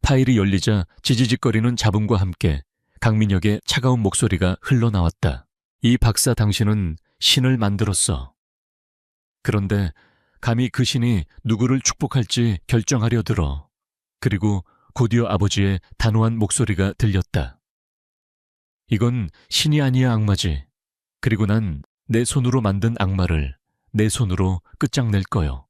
[SPEAKER 1] 파일이 열리자 지지직거리는 잡음과 함께 강민혁의 차가운 목소리가 흘러나왔다. 이 박사 당신은 신을 만들었어. 그런데 감히 그 신이 누구를 축복할지 결정하려 들어. 그리고 곧이어 아버지의 단호한 목소리가 들렸다. 이건 신이 아니야 악마지. 그리고 난 내 손으로 만든 악마를 내 손으로 끝장낼 거요.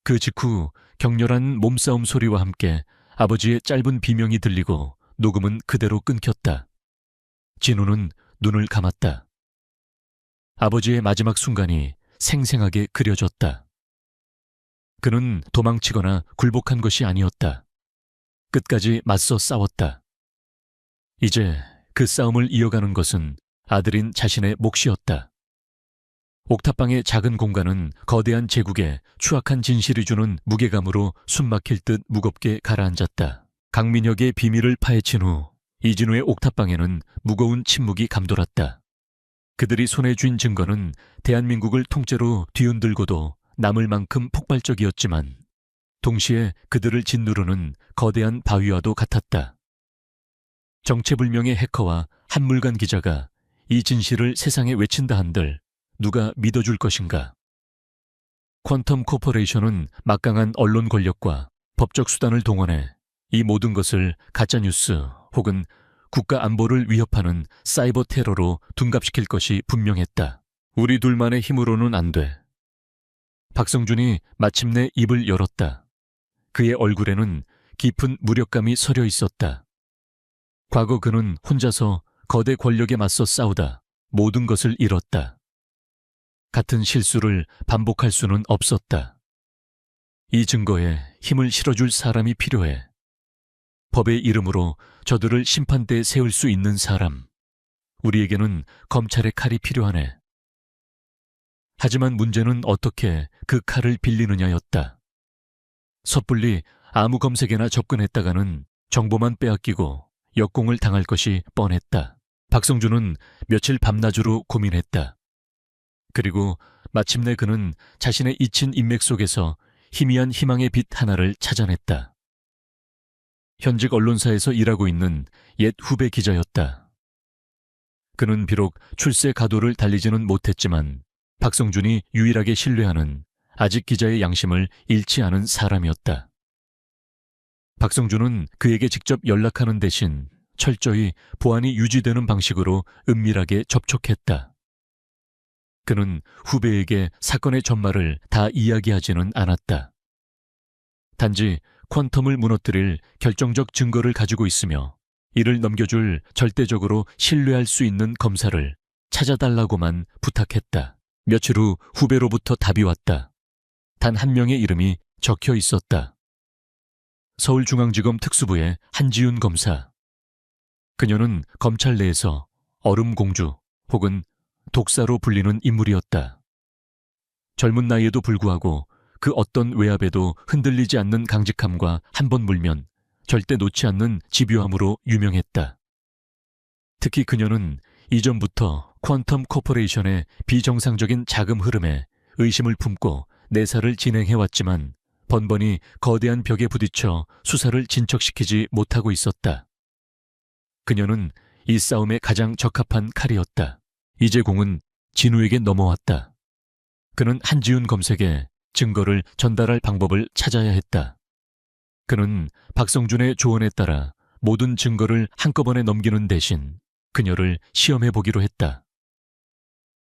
[SPEAKER 1] 그 직후 격렬한 몸싸움 소리와 함께 아버지의 짧은 비명이 들리고 녹음은 그대로 끊겼다. 진우는 눈을 감았다. 아버지의 마지막 순간이 생생하게 그려졌다. 그는 도망치거나 굴복한 것이 아니었다. 끝까지 맞서 싸웠다. 이제 그 싸움을 이어가는 것은 아들인 자신의 몫이었다. 옥탑방의 작은 공간은 거대한 제국에 추악한 진실이 주는 무게감으로 숨막힐 듯 무겁게 가라앉았다. 강민혁의 비밀을 파헤친 후 이진우의 옥탑방에는 무거운 침묵이 감돌았다. 그들이 손에 쥔 증거는 대한민국을 통째로 뒤흔들고도 남을 만큼 폭발적이었지만 동시에 그들을 짓누르는 거대한 바위와도 같았다. 정체불명의 해커와 한물간 기자가 이 진실을 세상에 외친다 한들 누가 믿어줄 것인가? 퀀텀 코퍼레이션은 막강한 언론 권력과 법적 수단을 동원해 이 모든 것을 가짜뉴스 혹은 국가 안보를 위협하는 사이버 테러로 둔갑시킬 것이 분명했다. 우리 둘만의 힘으로는 안 돼. 박성준이 마침내 입을 열었다. 그의 얼굴에는 깊은 무력감이 서려 있었다. 과거 그는 혼자서 거대 권력에 맞서 싸우다 모든 것을 잃었다. 같은 실수를 반복할 수는 없었다. 이 증거에 힘을 실어줄 사람이 필요해. 법의 이름으로 저들을 심판대에 세울 수 있는 사람. 우리에게는 검찰의 칼이 필요하네. 하지만 문제는 어떻게 그 칼을 빌리느냐였다. 섣불리 아무 검색에나 접근했다가는 정보만 빼앗기고 역공을 당할 것이 뻔했다. 박성준은 며칠 밤낮으로 고민했다. 그리고 마침내 그는 자신의 잊힌 인맥 속에서 희미한 희망의 빛 하나를 찾아냈다. 현직 언론사에서 일하고 있는 옛 후배 기자였다. 그는 비록 출세 가도를 달리지는 못했지만 박성준이 유일하게 신뢰하는 아직 기자의 양심을 잃지 않은 사람이었다. 박성준은 그에게 직접 연락하는 대신 철저히 보안이 유지되는 방식으로 은밀하게 접촉했다. 그는 후배에게 사건의 전말을 다 이야기하지는 않았다. 단지 퀀텀을 무너뜨릴 결정적 증거를 가지고 있으며 이를 넘겨줄 절대적으로 신뢰할 수 있는 검사를 찾아달라고만 부탁했다. 며칠 후 후배로부터 답이 왔다. 단 한 명의 이름이 적혀 있었다. 서울중앙지검 특수부의 한지윤 검사. 그녀는 검찰 내에서 얼음공주 혹은 독사로 불리는 인물이었다. 젊은 나이에도 불구하고 그 어떤 외압에도 흔들리지 않는 강직함과 한 번 물면 절대 놓지 않는 집요함으로 유명했다. 특히 그녀는 이전부터 퀀텀 코퍼레이션의 비정상적인 자금 흐름에 의심을 품고 내사를 진행해왔지만 번번이 거대한 벽에 부딪혀 수사를 진척시키지 못하고 있었다. 그녀는 이 싸움에 가장 적합한 칼이었다. 이제 공은 진우에게 넘어왔다. 그는 한지훈 검색에 증거를 전달할 방법을 찾아야 했다. 그는 박성준의 조언에 따라 모든 증거를 한꺼번에 넘기는 대신 그녀를 시험해보기로 했다.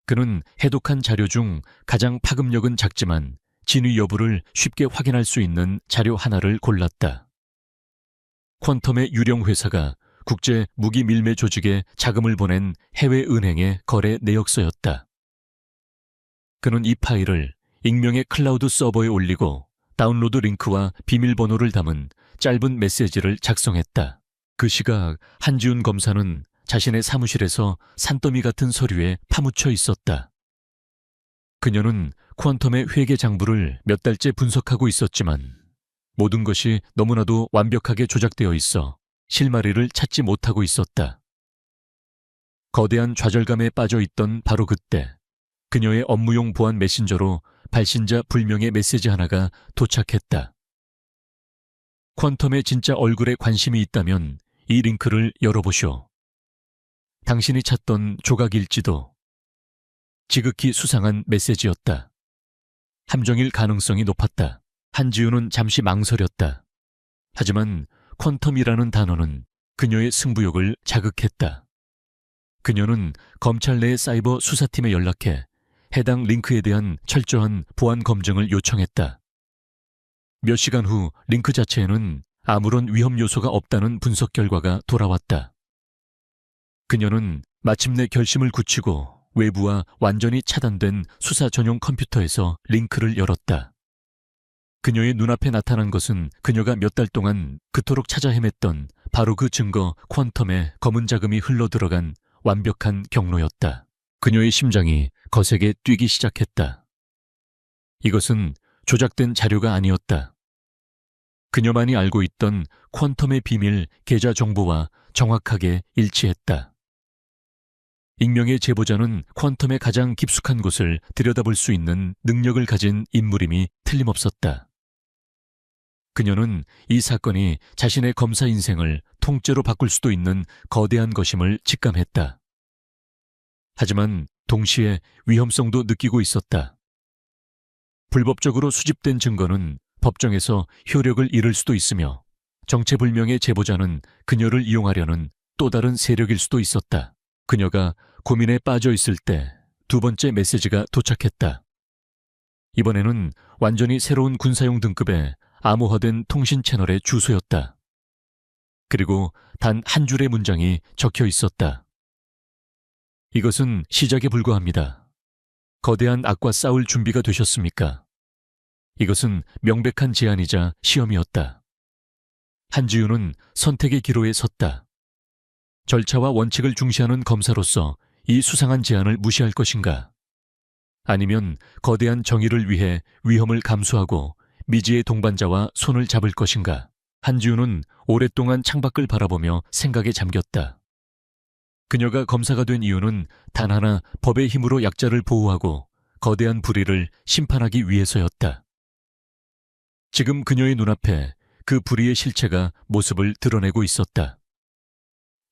[SPEAKER 1] 그는 해독한 자료 중 가장 파급력은 작지만 진위 여부를 쉽게 확인할 수 있는 자료 하나를 골랐다. 퀀텀의 유령 회사가 국제 무기 밀매 조직에 자금을 보낸 해외 은행의 거래 내역서였다. 그는 이 파일을 익명의 클라우드 서버에 올리고 다운로드 링크와 비밀번호를 담은 짧은 메시지를 작성했다. 그 시각 한지훈 검사는 자신의 사무실에서 산더미 같은 서류에 파묻혀 있었다. 그녀는 퀀텀의 회계 장부를 몇 달째 분석하고 있었지만 모든 것이 너무나도 완벽하게 조작되어 있어 실마리를 찾지 못하고 있었다. 거대한 좌절감에 빠져 있던 바로 그때 그녀의 업무용 보안 메신저로 발신자 불명의 메시지 하나가 도착했다. 퀀텀의 진짜 얼굴에 관심이 있다면 이 링크를 열어보시오. 당신이 찾던 조각일지도. 지극히 수상한 메시지였다. 함정일 가능성이 높았다. 한지훈은 잠시 망설였다. 하지만 퀀텀이라는 단어는 그녀의 승부욕을 자극했다. 그녀는 검찰 내 사이버 수사팀에 연락해 해당 링크에 대한 철저한 보안 검증을 요청했다. 몇 시간 후 링크 자체에는 아무런 위험 요소가 없다는 분석 결과가 돌아왔다. 그녀는 마침내 결심을 굳히고 외부와 완전히 차단된 수사 전용 컴퓨터에서 링크를 열었다. 그녀의 눈앞에 나타난 것은 그녀가 몇 달 동안 그토록 찾아 헤맸던 바로 그 증거 퀀텀에 검은 자금이 흘러들어간 완벽한 경로였다. 그녀의 심장이 거세게 뛰기 시작했다. 이것은 조작된 자료가 아니었다. 그녀만이 알고 있던 퀀텀의 비밀 계좌 정보와 정확하게 일치했다. 익명의 제보자는 퀀텀의 가장 깊숙한 곳을 들여다볼 수 있는 능력을 가진 인물임이 틀림없었다. 그녀는 이 사건이 자신의 검사 인생을 통째로 바꿀 수도 있는 거대한 것임을 직감했다. 하지만 동시에 위험성도 느끼고 있었다. 불법적으로 수집된 증거는 법정에서 효력을 잃을 수도 있으며 정체불명의 제보자는 그녀를 이용하려는 또 다른 세력일 수도 있었다. 그녀가 고민에 빠져 있을 때 두 번째 메시지가 도착했다. 이번에는 완전히 새로운 군사용 등급의 암호화된 통신 채널의 주소였다. 그리고 단 한 줄의 문장이 적혀 있었다. 이것은 시작에 불과합니다. 거대한 악과 싸울 준비가 되셨습니까? 이것은 명백한 제안이자 시험이었다. 한지훈은 선택의 기로에 섰다. 절차와 원칙을 중시하는 검사로서 이 수상한 제안을 무시할 것인가? 아니면 거대한 정의를 위해 위험을 감수하고 미지의 동반자와 손을 잡을 것인가? 한지훈은 오랫동안 창밖을 바라보며 생각에 잠겼다. 그녀가 검사가 된 이유는 단 하나 법의 힘으로 약자를 보호하고 거대한 불의를 심판하기 위해서였다. 지금 그녀의 눈앞에 그 불의의 실체가 모습을 드러내고 있었다.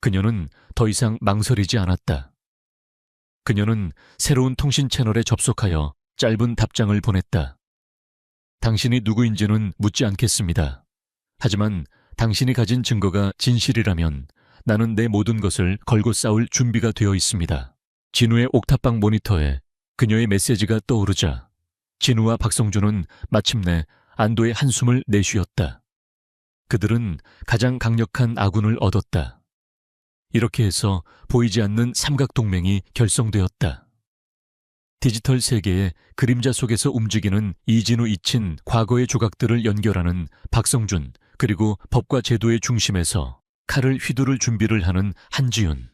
[SPEAKER 1] 그녀는 더 이상 망설이지 않았다. 그녀는 새로운 통신 채널에 접속하여 짧은 답장을 보냈다. 당신이 누구인지는 묻지 않겠습니다. 하지만 당신이 가진 증거가 진실이라면 나는 내 모든 것을 걸고 싸울 준비가 되어 있습니다. 진우의 옥탑방 모니터에 그녀의 메시지가 떠오르자 진우와 박성준은 마침내 안도의 한숨을 내쉬었다. 그들은 가장 강력한 아군을 얻었다. 이렇게 해서 보이지 않는 삼각동맹이 결성되었다. 디지털 세계의 그림자 속에서 움직이는 이진우 이친 과거의 조각들을 연결하는 박성준, 그리고 법과 제도의 중심에서 칼을 휘두를 준비를 하는 한지훈.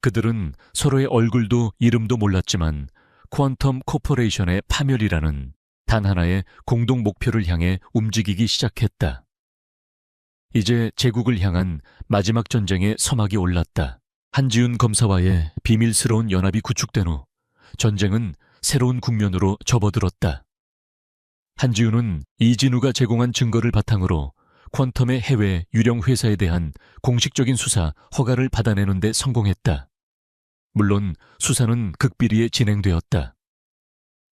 [SPEAKER 1] 그들은 서로의 얼굴도 이름도 몰랐지만 퀀텀 코퍼레이션의 파멸이라는 단 하나의 공동 목표를 향해 움직이기 시작했다. 이제 제국을 향한 마지막 전쟁의 서막이 올랐다. 한지훈 검사와의 비밀스러운 연합이 구축된 후 전쟁은 새로운 국면으로 접어들었다. 한지훈은 이진우가 제공한 증거를 바탕으로 퀀텀의 해외 유령 회사에 대한 공식적인 수사 허가를 받아내는 데 성공했다. 물론 수사는 극비리에 진행되었다.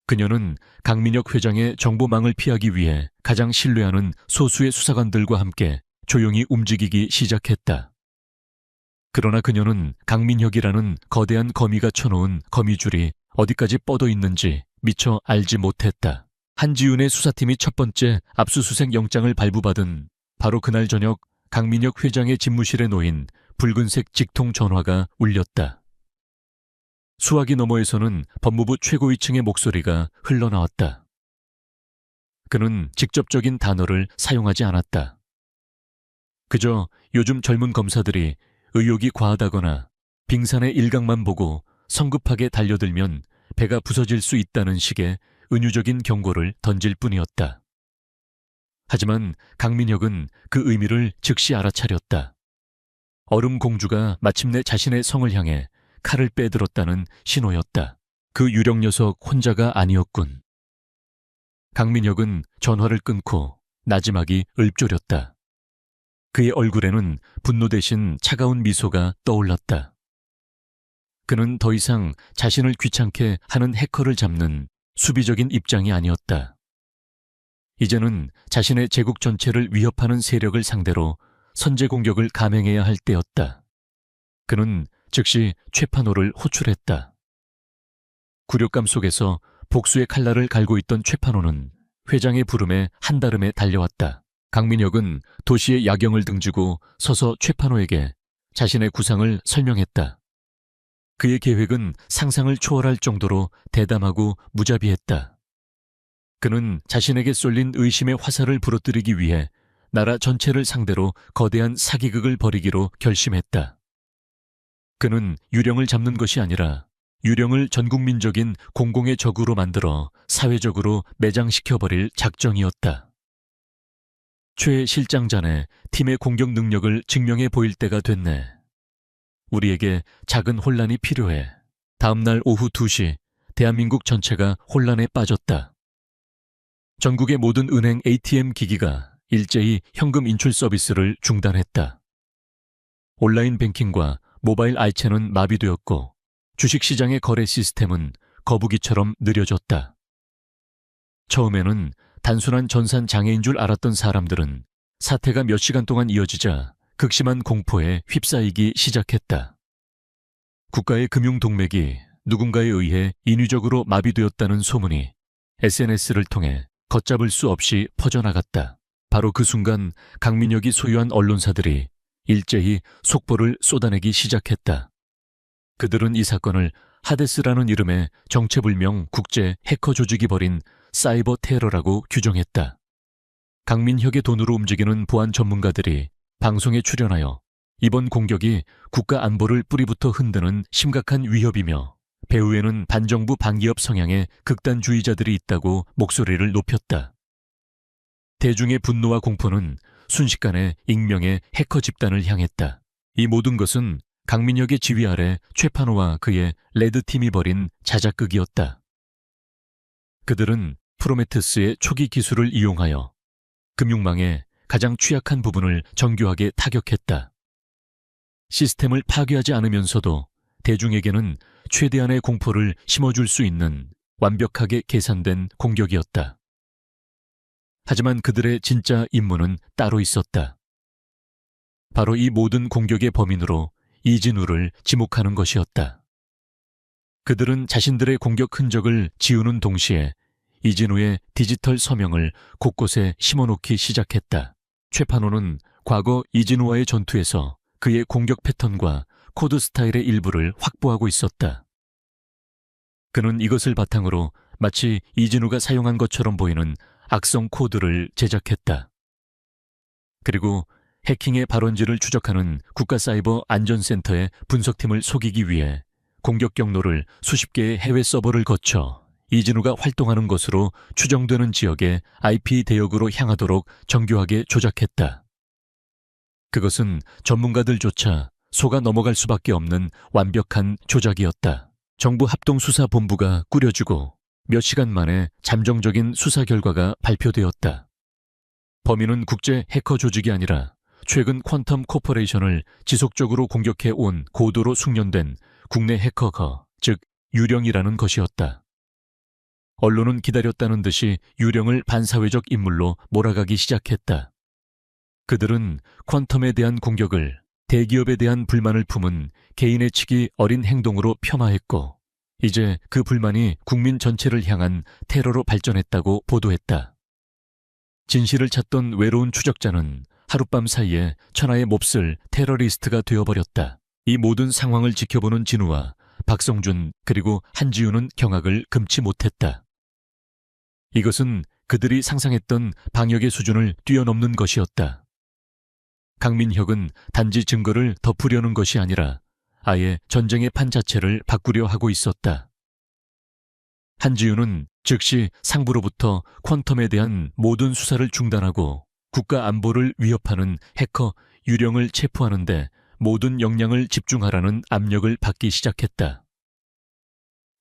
[SPEAKER 1] 그녀는 강민혁 회장의 정보망을 피하기 위해 가장 신뢰하는 소수의 수사관들과 함께 조용히 움직이기 시작했다. 그러나 그녀는 강민혁이라는 거대한 거미가 쳐놓은 거미줄이 어디까지 뻗어 있는지 미처 알지 못했다. 한지훈의 수사팀이 첫 번째 압수수색 영장을 발부받은 바로 그날 저녁 강민혁 회장의 집무실에 놓인 붉은색 직통 전화가 울렸다. 수화기 너머에서는 법무부 최고위층의 목소리가 흘러나왔다. 그는 직접적인 단어를 사용하지 않았다. 그저 요즘 젊은 검사들이 의욕이 과하다거나 빙산의 일각만 보고 성급하게 달려들면 배가 부서질 수 있다는 식의 은유적인 경고를 던질 뿐이었다. 하지만 강민혁은 그 의미를 즉시 알아차렸다. 얼음 공주가 마침내 자신의 성을 향해 칼을 빼들었다는 신호였다. 그 유령 녀석 혼자가 아니었군. 강민혁은 전화를 끊고 나지막이 읊조렸다. 그의 얼굴에는 분노 대신 차가운 미소가 떠올랐다. 그는 더 이상 자신을 귀찮게 하는 해커를 잡는 수비적인 입장이 아니었다. 이제는 자신의 제국 전체를 위협하는 세력을 상대로 선제 공격을 감행해야 할 때였다. 그는 즉시 최판호를 호출했다. 굴욕감 속에서 복수의 칼날을 갈고 있던 최판호는 회장의 부름에 한달음에 달려왔다. 강민혁은 도시의 야경을 등지고 서서 최판호에게 자신의 구상을 설명했다. 그의 계획은 상상을 초월할 정도로 대담하고 무자비했다. 그는 자신에게 쏠린 의심의 화살을 부러뜨리기 위해 나라 전체를 상대로 거대한 사기극을 벌이기로 결심했다. 그는 유령을 잡는 것이 아니라 유령을 전국민적인 공공의 적으로 만들어 사회적으로 매장시켜버릴 작정이었다. 최 실장 자네 팀의 공격 능력을 증명해 보일 때가 됐네. 우리에게 작은 혼란이 필요해. 다음날 오후 2시 대한민국 전체가 혼란에 빠졌다. 전국의 모든 은행 ATM 기기가 일제히 현금 인출 서비스를 중단했다. 온라인 뱅킹과 모바일 알체는 마비되었고 주식시장의 거래 시스템은 거북이처럼 느려졌다. 처음에는 단순한 전산 장애인 줄 알았던 사람들은 사태가 몇 시간 동안 이어지자 극심한 공포에 휩싸이기 시작했다. 국가의 금융동맥이 누군가에 의해 인위적으로 마비되었다는 소문이 SNS를 통해 걷잡을 수 없이 퍼져나갔다. 바로 그 순간 강민혁이 소유한 언론사들이 일제히 속보를 쏟아내기 시작했다. 그들은 이 사건을 하데스라는 이름의 정체불명 국제 해커 조직이 벌인 사이버 테러라고 규정했다. 강민혁의 돈으로 움직이는 보안 전문가들이 방송에 출연하여 이번 공격이 국가 안보를 뿌리부터 흔드는 심각한 위협이며 배후에는 반정부 반기업 성향의 극단주의자들이 있다고 목소리를 높였다. 대중의 분노와 공포는 순식간에 익명의 해커 집단을 향했다. 이 모든 것은 강민혁의 지휘 아래 최판호와 그의 레드팀이 벌인 자작극이었다. 그들은 프로메테스의 초기 기술을 이용하여 금융망의 가장 취약한 부분을 정교하게 타격했다. 시스템을 파괴하지 않으면서도 대중에게는 최대한의 공포를 심어줄 수 있는 완벽하게 계산된 공격이었다. 하지만 그들의 진짜 임무는 따로 있었다. 바로 이 모든 공격의 범인으로 이진우를 지목하는 것이었다. 그들은 자신들의 공격 흔적을 지우는 동시에 이진우의 디지털 서명을 곳곳에 심어놓기 시작했다. 최판호는 과거 이진우와의 전투에서 그의 공격 패턴과 코드 스타일의 일부를 확보하고 있었다. 그는 이것을 바탕으로 마치 이진우가 사용한 것처럼 보이는 악성 코드를 제작했다. 그리고 해킹의 발원지를 추적하는 국가사이버안전센터의 분석팀을 속이기 위해 공격 경로를 수십 개의 해외 서버를 거쳐 이진우가 활동하는 것으로 추정되는 지역의 IP 대역으로 향하도록 정교하게 조작했다. 그것은 전문가들조차 속아 넘어갈 수밖에 없는 완벽한 조작이었다. 정부 합동수사본부가 꾸려지고 몇 시간 만에 잠정적인 수사 결과가 발표되었다. 범인은 국제 해커 조직이 아니라 최근 퀀텀 코퍼레이션을 지속적으로 공격해 온 고도로 숙련된 국내 해커거, 즉 유령이라는 것이었다. 언론은 기다렸다는 듯이 유령을 반사회적 인물로 몰아가기 시작했다. 그들은 퀀텀에 대한 공격을 대기업에 대한 불만을 품은 개인의 치기 어린 행동으로 폄하했고 이제 그 불만이 국민 전체를 향한 테러로 발전했다고 보도했다. 진실을 찾던 외로운 추적자는 하룻밤 사이에 천하의 몹쓸 테러리스트가 되어버렸다. 이 모든 상황을 지켜보는 진우와 박성준 그리고 한지우는 경악을 금치 못했다. 이것은 그들이 상상했던 방역의 수준을 뛰어넘는 것이었다. 강민혁은 단지 증거를 덮으려는 것이 아니라 아예 전쟁의 판 자체를 바꾸려 하고 있었다. 한지우는 즉시 상부로부터 퀀텀에 대한 모든 수사를 중단하고 국가 안보를 위협하는 해커 유령을 체포하는 데 모든 역량을 집중하라는 압력을 받기 시작했다.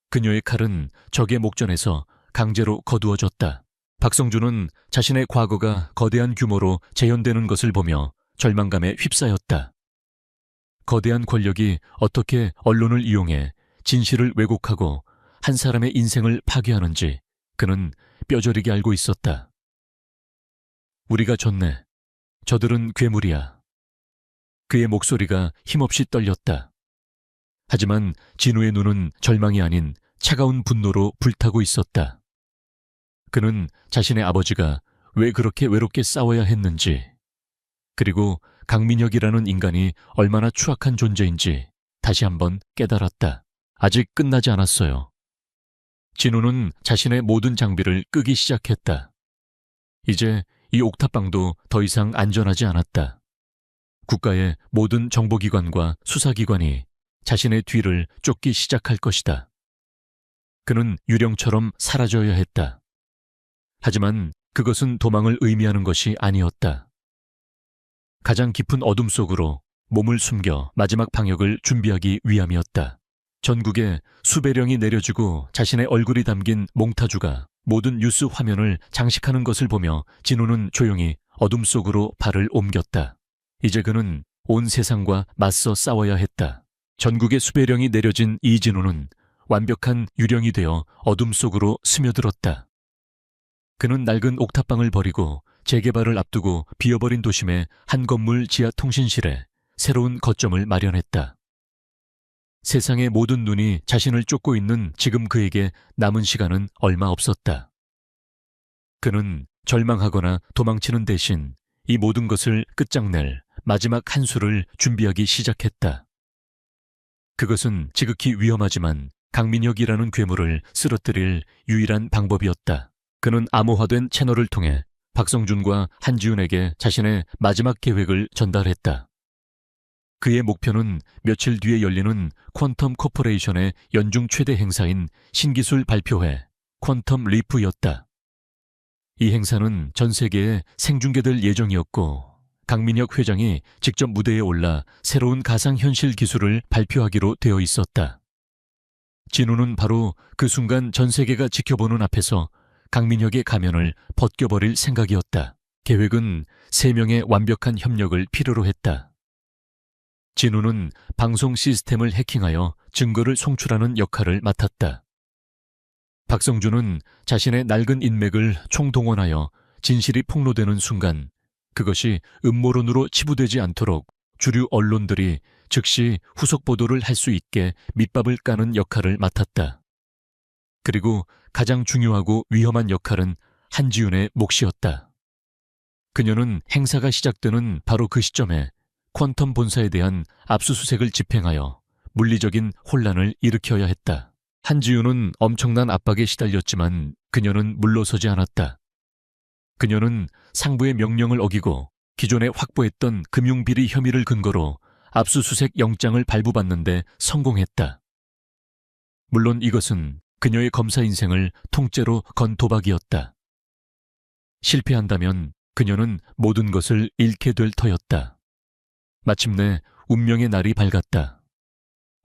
[SPEAKER 1] 그녀의 칼은 적의 목전에서 강제로 거두어졌다. 박성준은 자신의 과거가 거대한 규모로 재현되는 것을 보며 절망감에 휩싸였다. 거대한 권력이 어떻게 언론을 이용해 진실을 왜곡하고 한 사람의 인생을 파괴하는지 그는 뼈저리게 알고 있었다. 우리가 졌네. 저들은 괴물이야. 그의 목소리가 힘없이 떨렸다. 하지만 진우의 눈은 절망이 아닌 차가운 분노로 불타고 있었다. 그는 자신의 아버지가 왜 그렇게 외롭게 싸워야 했는지, 그리고 강민혁이라는 인간이 얼마나 추악한 존재인지 다시 한번 깨달았다. 아직 끝나지 않았어요. 진우는 자신의 모든 장비를 끄기 시작했다. 이제 이 옥탑방도 더 이상 안전하지 않았다. 국가의 모든 정보기관과 수사기관이 자신의 뒤를 쫓기 시작할 것이다. 그는 유령처럼 사라져야 했다. 하지만 그것은 도망을 의미하는 것이 아니었다. 가장 깊은 어둠 속으로 몸을 숨겨 마지막 방역을 준비하기 위함이었다. 전국에 수배령이 내려지고 자신의 얼굴이 담긴 몽타주가 모든 뉴스 화면을 장식하는 것을 보며 진우는 조용히 어둠 속으로 발을 옮겼다. 이제 그는 온 세상과 맞서 싸워야 했다. 전국에 수배령이 내려진 이진우는 완벽한 유령이 되어 어둠 속으로 스며들었다. 그는 낡은 옥탑방을 버리고 재개발을 앞두고 비어버린 도심의 한 건물 지하 통신실에 새로운 거점을 마련했다. 세상의 모든 눈이 자신을 쫓고 있는 지금 그에게 남은 시간은 얼마 없었다. 그는 절망하거나 도망치는 대신 이 모든 것을 끝장낼 마지막 한 수를 준비하기 시작했다. 그것은 지극히 위험하지만 강민혁이라는 괴물을 쓰러뜨릴 유일한 방법이었다. 그는 암호화된 채널을 통해 박성준과 한지훈에게 자신의 마지막 계획을 전달했다. 그의 목표는 며칠 뒤에 열리는 퀀텀 코퍼레이션의 연중 최대 행사인 신기술 발표회 퀀텀 리프였다. 이 행사는 전 세계에 생중계될 예정이었고 강민혁 회장이 직접 무대에 올라 새로운 가상현실 기술을 발표하기로 되어 있었다. 진우는 바로 그 순간 전 세계가 지켜보는 앞에서 강민혁의 가면을 벗겨버릴 생각이었다. 계획은 3명의 완벽한 협력을 필요로 했다. 진우는 방송 시스템을 해킹하여 증거를 송출하는 역할을 맡았다. 박성준은 자신의 낡은 인맥을 총동원하여 진실이 폭로되는 순간 그것이 음모론으로 치부되지 않도록 주류 언론들이 즉시 후속 보도를 할 수 있게 밑밥을 까는 역할을 맡았다. 그리고 가장 중요하고 위험한 역할은 한지훈의 몫이었다. 그녀는 행사가 시작되는 바로 그 시점에 퀀텀 본사에 대한 압수수색을 집행하여 물리적인 혼란을 일으켜야 했다. 한지훈은 엄청난 압박에 시달렸지만 그녀는 물러서지 않았다. 그녀는 상부의 명령을 어기고 기존에 확보했던 금융비리 혐의를 근거로 압수수색 영장을 발부받는데 성공했다. 물론 이것은 그녀의 검사 인생을 통째로 건 도박이었다. 실패한다면 그녀는 모든 것을 잃게 될 터였다. 마침내 운명의 날이 밝았다.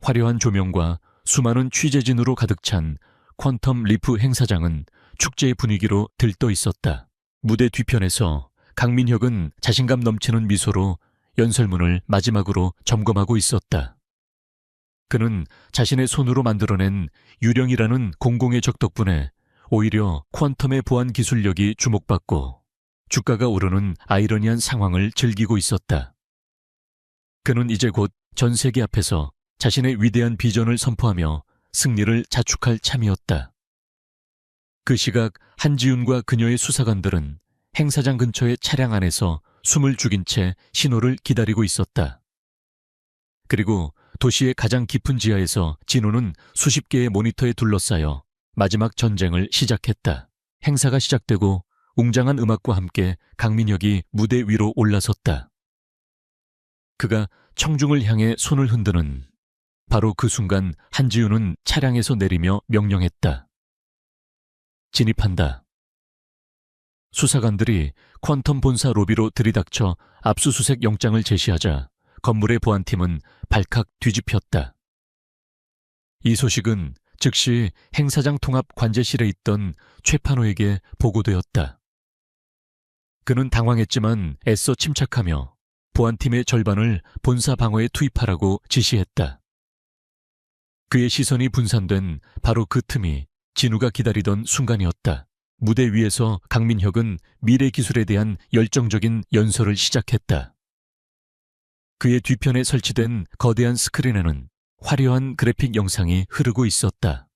[SPEAKER 1] 화려한 조명과 수많은 취재진으로 가득 찬 퀀텀 리프 행사장은 축제의 분위기로 들떠 있었다. 무대 뒤편에서 강민혁은 자신감 넘치는 미소로 연설문을 마지막으로 점검하고 있었다. 그는 자신의 손으로 만들어낸 유령이라는 공공의 적 덕분에 오히려 퀀텀의 보안 기술력이 주목받고 주가가 오르는 아이러니한 상황을 즐기고 있었다. 그는 이제 곧 전 세계 앞에서 자신의 위대한 비전을 선포하며 승리를 자축할 참이었다. 그 시각 한지훈과 그녀의 수사관들은 행사장 근처의 차량 안에서 숨을 죽인 채 신호를 기다리고 있었다. 그리고 도시의 가장 깊은 지하에서 진우는 수십 개의 모니터에 둘러싸여 마지막 전쟁을 시작했다. 행사가 시작되고 웅장한 음악과 함께 강민혁이 무대 위로 올라섰다. 그가 청중을 향해 손을 흔드는 바로 그 순간 한지우는 차량에서 내리며 명령했다. 진입한다. 수사관들이 퀀텀 본사 로비로 들이닥쳐 압수수색 영장을 제시하자 건물의 보안팀은 발칵 뒤집혔다. 이 소식은 즉시 행사장 통합 관제실에 있던 최판호에게 보고되었다. 그는 당황했지만 애써 침착하며 보안팀의 절반을 본사 방어에 투입하라고 지시했다. 그의 시선이 분산된 바로 그 틈이 진우가 기다리던 순간이었다. 무대 위에서 강민혁은 미래 기술에 대한 열정적인 연설을 시작했다. 그의 뒤편에 설치된 거대한 스크린에는 화려한 그래픽 영상이 흐르고 있었다.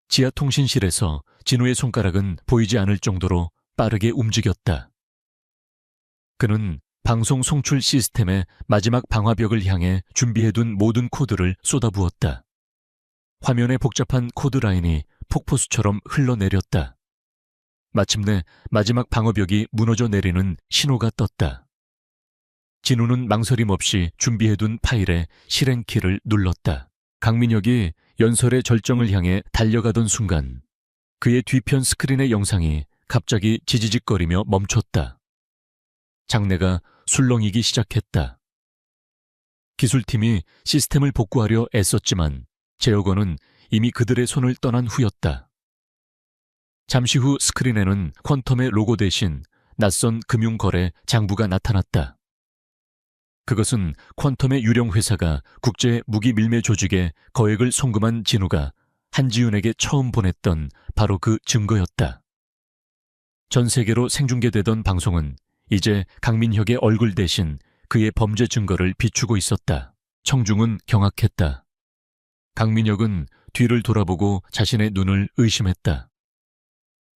[SPEAKER 1] 지하 통신실에서 진우의 손가락은 보이지 않을 정도로 빠르게 움직였다. 그는 방송 송출 시스템의 마지막 방화벽을 향해 준비해둔 모든 코드를 쏟아부었다. 화면에 복잡한 코드 라인이 폭포수처럼 흘러내렸다. 마침내 마지막 방어벽이 무너져 내리는 신호가 떴다. 진우는 망설임 없이 준비해둔 파일에 실행키를 눌렀다. 강민혁이 연설의 절정을 향해 달려가던 순간 그의 뒤편 스크린의 영상이 갑자기 지지직거리며 멈췄다. 장내가 술렁이기 시작했다. 기술팀이 시스템을 복구하려 애썼지만 제어건은 이미 그들의 손을 떠난 후였다. 잠시 후 스크린에는 퀀텀의 로고 대신 낯선 금융거래 장부가 나타났다. 그것은 퀀텀의 유령 회사가 국제 무기 밀매 조직에 거액을 송금한 진우가 한지윤에게 처음 보냈던 바로 그 증거였다. 전 세계로 생중계되던 방송은 이제 강민혁의 얼굴 대신 그의 범죄 증거를 비추고 있었다. 청중은 경악했다. 강민혁은 뒤를 돌아보고 자신의 눈을 의심했다.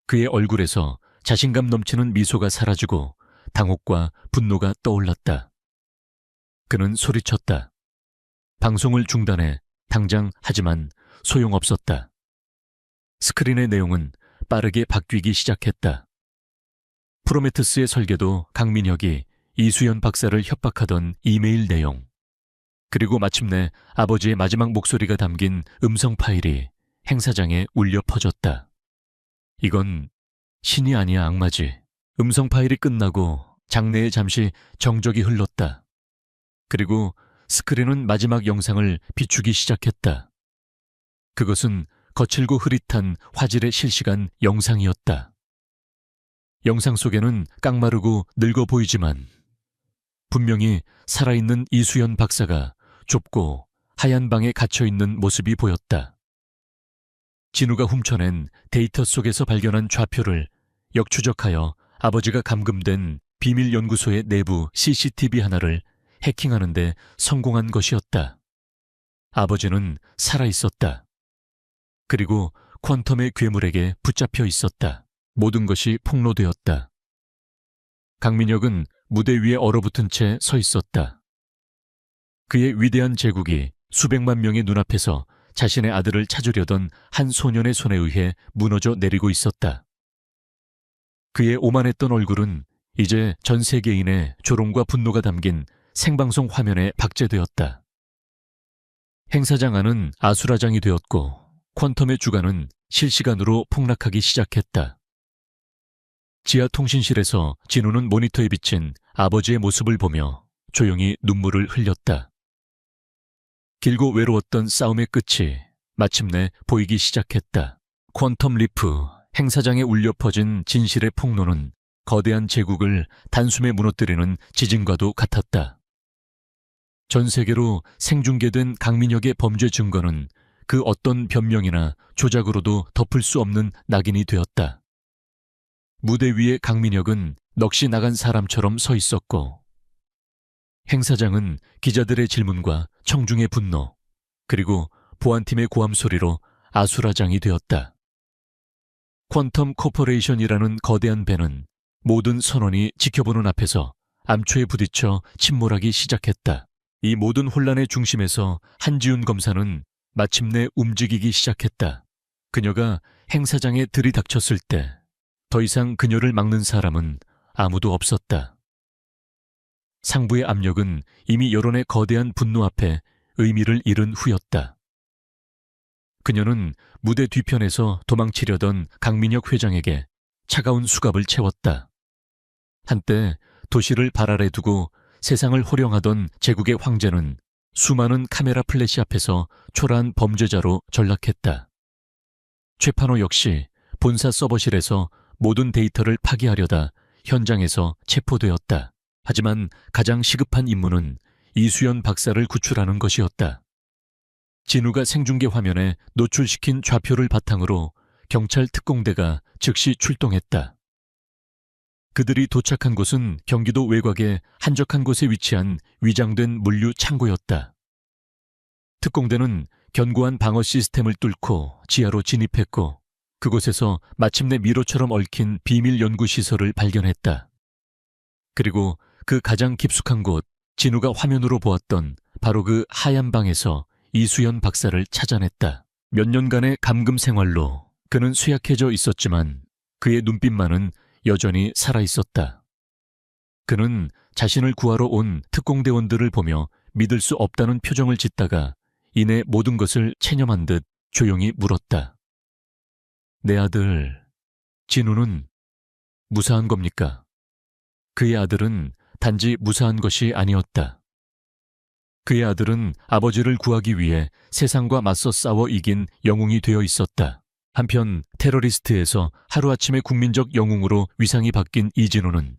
[SPEAKER 1] 그의 얼굴에서 자신감 넘치는 미소가 사라지고 당혹과 분노가 떠올랐다. 그는 소리쳤다. 방송을 중단해 당장 하지만 소용없었다. 스크린의 내용은 빠르게 바뀌기 시작했다. 프로메테스의 설계도 강민혁이 이수연 박사를 협박하던 이메일 내용, 그리고 마침내 아버지의 마지막 목소리가 담긴 음성 파일이 행사장에 울려 퍼졌다. 이건 신이 아니야 악마지. 음성 파일이 끝나고 장내에 잠시 정적이 흘렀다. 그리고 스크린은 마지막 영상을 비추기 시작했다. 그것은 거칠고 흐릿한 화질의 실시간 영상이었다. 영상 속에는 깡마르고 늙어 보이지만 분명히 살아있는 이수연 박사가 좁고 하얀 방에 갇혀있는 모습이 보였다. 진우가 훔쳐낸 데이터 속에서 발견한 좌표를 역추적하여 아버지가 감금된 비밀 연구소의 내부 CCTV 하나를 해킹하는 데 성공한 것이었다. 아버지는 살아있었다. 그리고 퀀텀의 괴물에게 붙잡혀 있었다. 모든 것이 폭로되었다. 강민혁은 무대 위에 얼어붙은 채 서 있었다. 그의 위대한 제국이 수백만 명의 눈앞에서 자신의 아들을 찾으려던 한 소년의 손에 의해 무너져 내리고 있었다. 그의 오만했던 얼굴은 이제 전 세계인의 조롱과 분노가 담긴 생방송 화면에 박제되었다. 행사장 안은 아수라장이 되었고 퀀텀의 주가는 실시간으로 폭락하기 시작했다. 지하 통신실에서 진우는 모니터에 비친 아버지의 모습을 보며 조용히 눈물을 흘렸다. 길고 외로웠던 싸움의 끝이 마침내 보이기 시작했다. 퀀텀 리프 행사장에 울려 퍼진 진실의 폭로는 거대한 제국을 단숨에 무너뜨리는 지진과도 같았다. 전 세계로 생중계된 강민혁의 범죄 증거는 그 어떤 변명이나 조작으로도 덮을 수 없는 낙인이 되었다. 무대 위에 강민혁은 넋이 나간 사람처럼 서 있었고 행사장은 기자들의 질문과 청중의 분노 그리고 보안팀의 고함 소리로 아수라장이 되었다. 퀀텀 코퍼레이션이라는 거대한 배는 모든 선원이 지켜보는 앞에서 암초에 부딪혀 침몰하기 시작했다. 이 모든 혼란의 중심에서 한지훈 검사는 마침내 움직이기 시작했다. 그녀가 행사장에 들이닥쳤을 때 더 이상 그녀를 막는 사람은 아무도 없었다. 상부의 압력은 이미 여론의 거대한 분노 앞에 의미를 잃은 후였다. 그녀는 무대 뒤편에서 도망치려던 강민혁 회장에게 차가운 수갑을 채웠다. 한때 도시를 발 아래 두고 세상을 호령하던 제국의 황제는 수많은 카메라 플래시 앞에서 초라한 범죄자로 전락했다. 최판호 역시 본사 서버실에서 모든 데이터를 파기하려다 현장에서 체포되었다. 하지만 가장 시급한 임무는 이수연 박사를 구출하는 것이었다. 진우가 생중계 화면에 노출시킨 좌표를 바탕으로 경찰 특공대가 즉시 출동했다. 그들이 도착한 곳은 경기도 외곽의 한적한 곳에 위치한 위장된 물류 창고였다. 특공대는 견고한 방어 시스템을 뚫고 지하로 진입했고 그곳에서 마침내 미로처럼 얽힌 비밀 연구시설을 발견했다. 그리고 그 가장 깊숙한 곳, 진우가 화면으로 보았던 바로 그 하얀 방에서 이수연 박사를 찾아냈다. 몇 년간의 감금 생활로 그는 쇠약해져 있었지만 그의 눈빛만은 여전히 살아있었다. 그는 자신을 구하러 온 특공대원들을 보며 믿을 수 없다는 표정을 짓다가 이내 모든 것을 체념한 듯 조용히 물었다. 내 아들, 진우는 무사한 겁니까? 그의 아들은 단지 무사한 것이 아니었다. 그의 아들은 아버지를 구하기 위해 세상과 맞서 싸워 이긴 영웅이 되어 있었다. 한편 테러리스트에서 하루아침에 국민적 영웅으로 위상이 바뀐 이진우는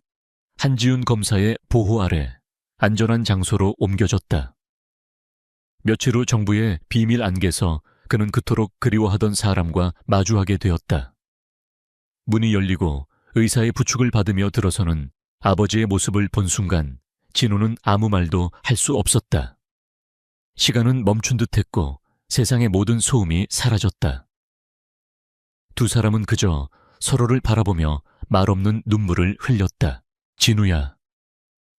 [SPEAKER 1] 한지훈 검사의 보호 아래 안전한 장소로 옮겨졌다. 며칠 후 정부의 비밀 안개에서 그는 그토록 그리워하던 사람과 마주하게 되었다. 문이 열리고 의사의 부축을 받으며 들어서는 아버지의 모습을 본 순간 진우는 아무 말도 할 수 없었다. 시간은 멈춘 듯했고 세상의 모든 소음이 사라졌다. 두 사람은 그저 서로를 바라보며 말없는 눈물을 흘렸다. 진우야.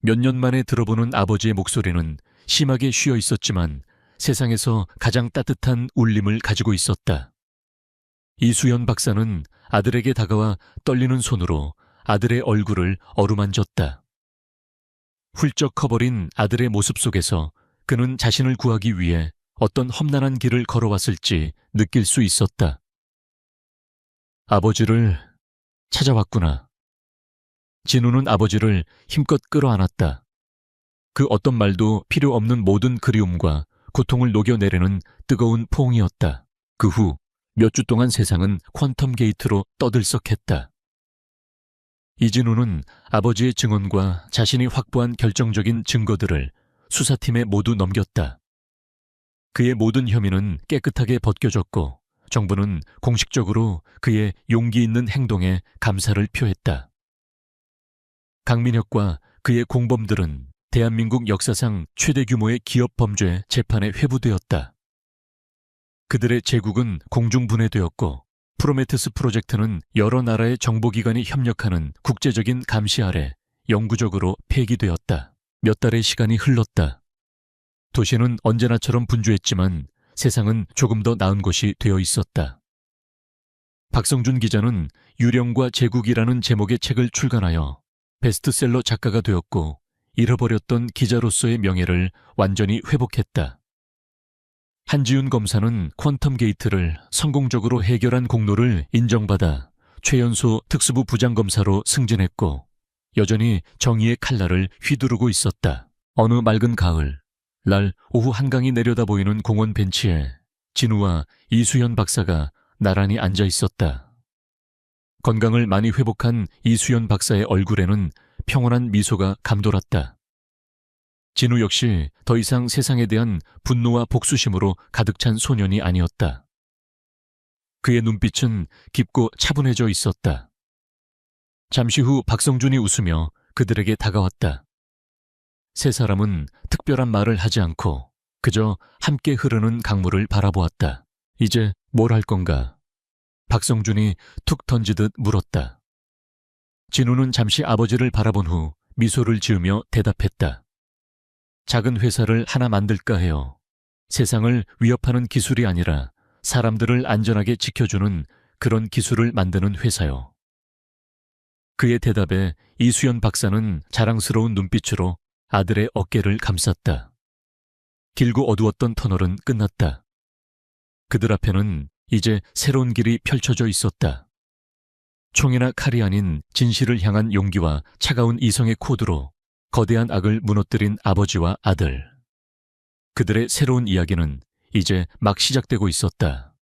[SPEAKER 1] 몇 년 만에 들어보는 아버지의 목소리는 심하게 쉬어 있었지만 세상에서 가장 따뜻한 울림을 가지고 있었다. 이수연 박사는 아들에게 다가와 떨리는 손으로 아들의 얼굴을 어루만졌다. 훌쩍 커버린 아들의 모습 속에서 그는 자신을 구하기 위해 어떤 험난한 길을 걸어왔을지 느낄 수 있었다. 아버지를 찾아왔구나. 진우는 아버지를 힘껏 끌어안았다. 그 어떤 말도 필요 없는 모든 그리움과 고통을 녹여내려는 뜨거운 포옹이었다. 그 후 몇 주 동안 세상은 퀀텀 게이트로 떠들썩했다. 이진우는 아버지의 증언과 자신이 확보한 결정적인 증거들을 수사팀에 모두 넘겼다. 그의 모든 혐의는 깨끗하게 벗겨졌고 정부는 공식적으로 그의 용기 있는 행동에 감사를 표했다. 강민혁과 그의 공범들은 대한민국 역사상 최대 규모의 기업 범죄 재판에 회부되었다. 그들의 제국은 공중분해되었고 프로메테스 프로젝트는 여러 나라의 정보기관이 협력하는 국제적인 감시 아래 영구적으로 폐기되었다. 몇 달의 시간이 흘렀다. 도시는 언제나처럼 분주했지만 세상은 조금 더 나은 곳이 되어 있었다. 박성준 기자는 유령과 제국이라는 제목의 책을 출간하여 베스트셀러 작가가 되었고 잃어버렸던 기자로서의 명예를 완전히 회복했다. 한지훈 검사는 퀀텀 게이트를 성공적으로 해결한 공로를 인정받아 최연소 특수부 부장검사로 승진했고 여전히 정의의 칼날을 휘두르고 있었다. 어느 맑은 가을, 날 오후 한강이 내려다 보이는 공원 벤치에 진우와 이수연 박사가 나란히 앉아 있었다. 건강을 많이 회복한 이수연 박사의 얼굴에는 평온한 미소가 감돌았다. 진우 역시 더 이상 세상에 대한 분노와 복수심으로 가득 찬 소년이 아니었다. 그의 눈빛은 깊고 차분해져 있었다. 잠시 후 박성준이 웃으며 그들에게 다가왔다. 세 사람은 특별한 말을 하지 않고 그저 함께 흐르는 강물을 바라보았다. 이제 뭘 할 건가? 박성준이 툭 던지듯 물었다. 진우는 잠시 아버지를 바라본 후 미소를 지으며 대답했다. 작은 회사를 하나 만들까 해요. 세상을 위협하는 기술이 아니라 사람들을 안전하게 지켜주는 그런 기술을 만드는 회사요. 그의 대답에 이수연 박사는 자랑스러운 눈빛으로 아들의 어깨를 감쌌다. 길고 어두웠던 터널은 끝났다. 그들 앞에는 이제 새로운 길이 펼쳐져 있었다. 총이나 칼이 아닌 진실을 향한 용기와 차가운 이성의 코드로 거대한 악을 무너뜨린 아버지와 아들. 그들의 새로운 이야기는 이제 막 시작되고 있었다.